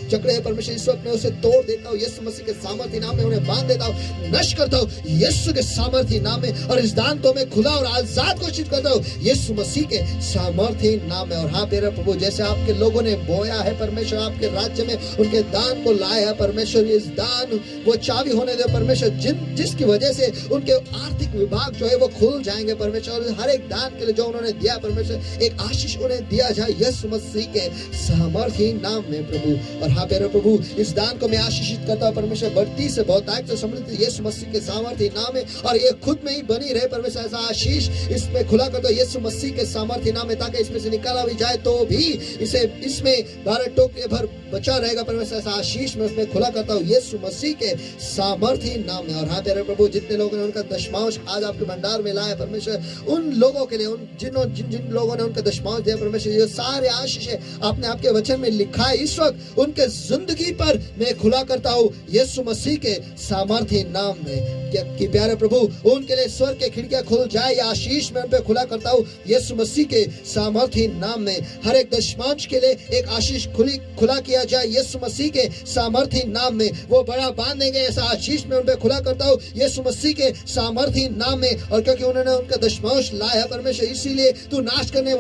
जकड़े परमेश्वर, इस वक्त मैं उसे तोड़ देता हूँ यीशु मसीह के सामर्थ्य नाम में। उन्हें बांध देता हूँ, नष्ट करता हूँ यीशु के सामर्थ्य नाम में। और इस दान को मैं खुला और आजाद घोषित करता हूँ यीशु मसीह के सामर्थ्य नाम में। और हाँ मेरा प्रभु, जैसे आपके लोगों ने बोया है परमेश्वर, आपके राज्य में उनके दान को लाया है परमेश्वर, इस दान वो चाबी होने दे परमेश्वर, जिसकी वजह से उनके आर्थिक विभाग जो है वो खुल जाएंगे परमेश्वर। और हर एक दान के लिए जो उन्होंने दिया परमेश्वर, एक आशीष उन्हें दिया जाए यीशु मसीह के सामर्थ्य नाम में प्रभु। और हाँ प्यारे प्रभु, इस दान को मैं आशीषित करता हूँ परमेश्वर, बढ़ती से, बहुतायत से, समृद्धि यीशु मसीह के सामर्थ्य नाम में। और ये खुद में ही बनी रहे परमेश्वर, ऐसा आशीष इसमें खुला करता हूँ यीशु मसीह के सामर्थ्य नाम में, ताकि इसमें से निकाला भी जाए तो भी इसे इसमें 12 टोकरे भर बचा रहेगा परमेश्वर। ऐसा आशीष में उसमें खुला करता हूँ यीशु मसीह के सामर्थ्य नाम में। और हाँ तेरे प्रभु, जितने लोगों ने उनका दशमांश आज आपके भंडार में लाया परमेश्वर, उन लोगों के लिए, उन जिन लोगों ने उनका दशमांश दिया परमेश्वर, ये सारे आशीष आपने आपके वचन में लिखा है, इस वक्त उनके जिंदगी पर मैं खुला करता हूँ यीशु मसीह के सामर्थ्य नाम में। कि प्यारे प्रभु, उनके लिए स्वर्ग के खिड़कियां खुल जाए, या आशीष में उन पे खुला करता हूँ यीशु मसीह के सामर्थ्य नाम में। हर एक दशमांश के लिए एक आशीष खुला किया जाए यीशु मसीह के सामर्थ्य नाम में। वो बड़ा बांध देंगे, ऐसा आशीष में उन पे खुला करता हूँ यीशु मसीह के सामर्थ्य नाम में। और क्योंकि उन्होंने उनका दशमांश लाया परमेश्वर, इसीलिए तू नाश करने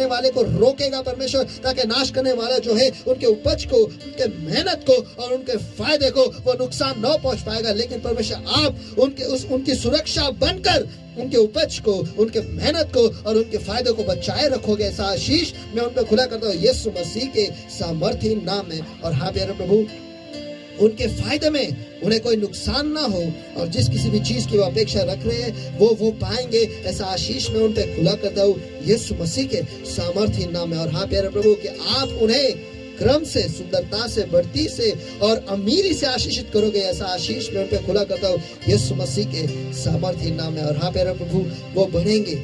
वाले को रोकेगा परमेश्वर, ताकि नाश करने वाला जो है उनके उपज को, उनके मेहनत को और उनके फायदे को वो नुकसान न पहुंच पाएगा। लेकिन परमेश्वर आप उनकी सुरक्षा बनकर उनके उपज को, उनके मेहनत को और उनके फायदे को बचाए रखोगे। ऐसा आशीष मैं उन पर खुला करता हूँ यीशु मसीह के सामर्थ्य नाम में। और हाँ प्यारे प्रभु, उनके फायदे में उन्हें कोई नुकसान ना हो, और जिस किसी भी चीज की वो अपेक्षा रख रहे हैं वो पाएंगे। ऐसा आशीष में उन पे खुला करता हूँ यीशु मसीह के सामर्थ्य नाम में। और हाँ प्यारे प्रभु, कि आप उन्हें क्रम से, सुंदरता से, बढ़ती से और अमीरी से आशीषित करोगे। ऐसा आशीष में उन पे खुला करता हूँ यीशु मसीह के सामर्थ्य नाम में। और हाँ प्यारे प्रभु, वो बढ़ेंगे,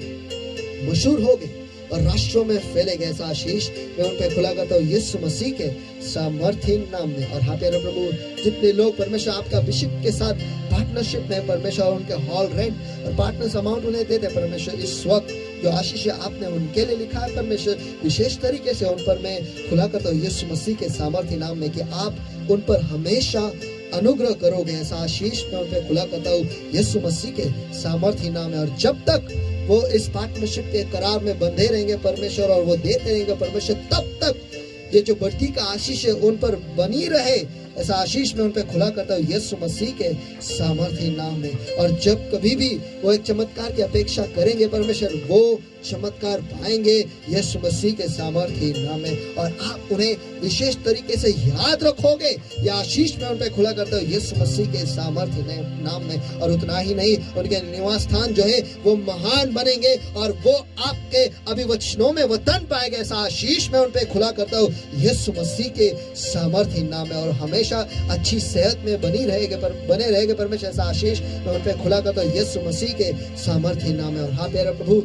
मशहूर होंगे और राष्ट्रों में फैलेगा। ऐसा आशीष मैं उन पे खुला करता हूँ यीशु मसीह के सामर्थ्य नाम में। और हाँ प्यारे प्रभु, जितने लोग परमेश्वर आपका अभिषेक के साथ पार्टनरशिप में परमेश्वर, उनके हॉल रेंट और पार्टनर्स अमाउंट उन्हें देते परमेश्वर, इस वक्त जो आशीष आपने उनके लिए लिखा है परमेश्वर, विशेष तरीके से उन पर मैं खुला करता हूँ यीशु मसीह के सामर्थ्य नाम में, कि आप उन पर हमेशा अनुग्रह करोगे, ऐसा आशीष मैं उन पे खुला करता हूँ यीशु मसीह के सामर्थ्य नाम में। और जब तक वो इस पार्टनरशिप के करार में बंधे रहेंगे परमेश्वर और वो देते रहेंगे परमेश्वर, तब तक ये जो बढ़ती का आशीष है उन पर बनी रहे, ऐसा आशीष मैं उन पे खुला करता हूँ यीशु मसीह के सामर्थ्य नाम में। और जब कभी भी वो एक चमत्कार की अपेक्षा करेंगे परमेश्वर, वो चमत्कार पाएंगे यीशु मसीह के सामर्थ्य नाम में। और आप उन्हें विशेष तरीके से याद रखोगे, यह आशीष मैं उन पे खुला करता हूँ यीशु मसीह के सामर्थ्य नाम में। और उतना ही नहीं, उनके निवास स्थान जो है वो महान बनेंगे और वो आपके अभिवचनों में वतन पाएंगे, ऐसा आशीष मैं उन पे खुला करता हूँ यीशु मसीह के सामर्थ्य नाम में। और हमेशा अच्छी सेहत में बने रहेंगे परमेश्वर, ऐसा आशीष मैं उन पे खुला करता हूँ यीशु मसीह के सामर्थ्य नाम में। और हाँ प्यारे प्रभु,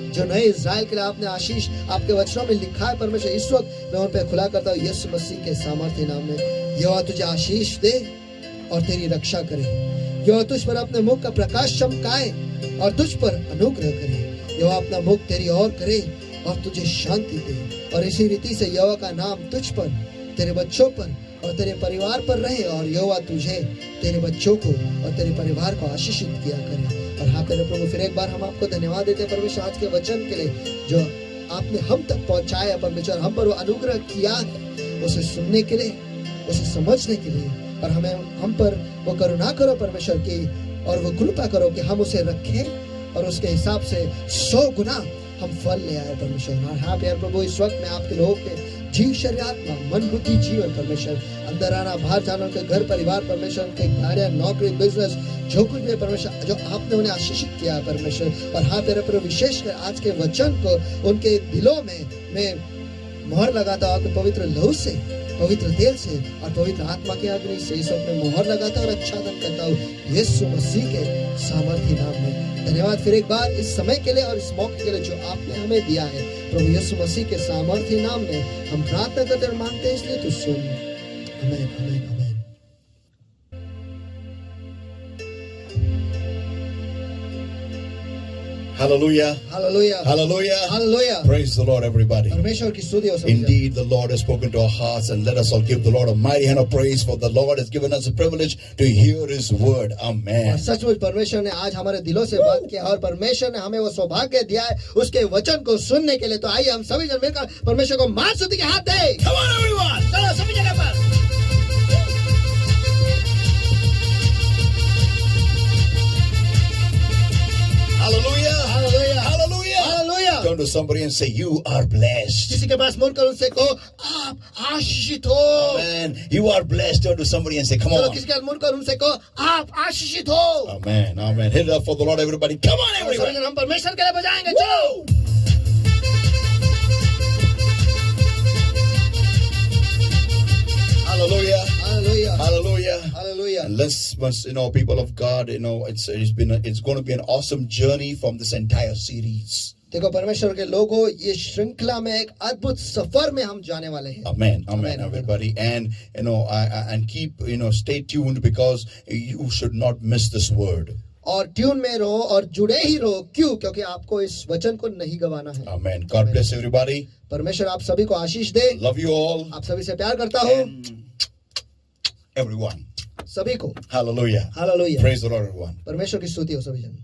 जो नए इज़राइल के लिए आपने आशीष आपके वचनों में लिखा है परमेश्वर, इस वक्त मैं उन पे खुला करता हूँ यीशु मसीह के सामर्थ्य नाम में। यहोवा तुझे आशीष दे और तेरी रक्षा करे, यहोवा तुझ पर अपने मुख का प्रकाश चमकाए और तुझ पर अनुग्रह करे, यहोवा अपना मुख तेरी ओर करे और तुझे शांति दे। और इसी रीति से यहोवा का नाम तुझ पर, तेरे बच्चों पर और तेरे परिवार पर रहे, और यहोवा तुझे, तेरे बच्चों को और तेरे परिवार को आशीषित किया करे। और हाँ तेरे प्रभु, फिर एक बार हम आपको धन्यवाद देते हैं परमेश्वर आज के वचन के लिए जो आपने हम तक पहुंचाया परमेश्वर, हम पर वो अनुग्रह किया है उसे सुनने के लिए, उसे समझने के लिए। और हमें हम पर वो करुणा करो परमेश्वर की, और वो कृपा करो कि हम उसे रखें और उसके हिसाब से 100 गुना हम फल ले आए परमेश्वर। और हाँ प्यार प्रभु, इस वक्त में आपके लोगों के जीव, शरीर, आत्मा, मन, बुद्धि, जीवन परमेश्वर, अंदर आना बाहर जाना, उनके घर परिवार परमेश्वर, उनके गाड़ियां, नौकरी, बिजनेस, जो कुछ भी परमेश्वर जो आपने उन्हें आशीषित किया है परमेश्वर। और हाँ तेरे प्रभु, विशेषकर आज के वचन को उनके दिलों में मैं मोहर लगाता हूँ आपके पवित्र लहू से, पवित्र तेल से और पवित्र आत्मा के अग्नि से इस वक्त में मोहर लगाता हूँ और आच्छादन करता हूँ यीशु मसीह के सामर्थ्य नाम में। धन्यवाद फिर एक बार इस समय के लिए और इस मौके के लिए जो आपने हमें दिया है प्रभु यीशु मसीह के सामर्थ्य नाम में हम प्रार्थना करते और मांगते हैं, इसलिए तू सुन। आमीन, आमीन, आमीन। Hallelujah. Hallelujah. Hallelujah. Hallelujah. Praise the Lord, everybody. परमेश्वर की स्तुति हो सभी। Indeed, the Lord has spoken to our hearts, and let us all give the Lord a mighty hand of praise, for the Lord has given us the privilege to hear His word. Amen. और सचमुच परमेश्वर ने आज हमारे दिलों से बात किया और परमेश्वर ने हमें वो सौभाग्य दिया है उसके वचन को सुनने के लिए। तो आइए हम सभी जन मिलकर परमेश्वर को मान स्तुति के हाथ दें। Come on, everyone. चलो सभी जगह पर। Hallelujah. Hallelujah. Hallelujah. Hallelujah. Turn to somebody and say, "You are blessed." किसी के पास मुड़कर उनसे कहो आप आशीषित हो। Amen. You are blessed. Turn to somebody and say, "Come चलो on." किसी के पास मुड़कर उनसे कहो आप आशीषित हो। Amen. Amen. Hit it up for the Lord, everybody. Come on, सभी everyone. जन हम परमेश्वर के लिए बजाएंगे। चलो। Hallelujah. Hallelujah. Hallelujah. Hallelujah. And let's, people of God, it's going to be an awesome journey from this entire series. देखो परमेश्वर के लोगों, ये श्रृंखला में एक अद्भुत सफर में हम जाने वाले हैं। Amen. Amen, everybody. And and keep, stay tuned, because you should not miss this word. और ट्यून में रहो और जुड़े ही रहो। क्यों? क्योंकि आपको इस वचन को नहीं गवाना है। Amen. God bless everybody. परमेश्वर आप सभी को आशीष दे। Love you all. आप सभी से प्यार करता हूँ। Everyone. सभी को। Hallelujah. Hallelujah. Praise the Lord, everyone. परमेश्वर की स्तुति हो सभी जन।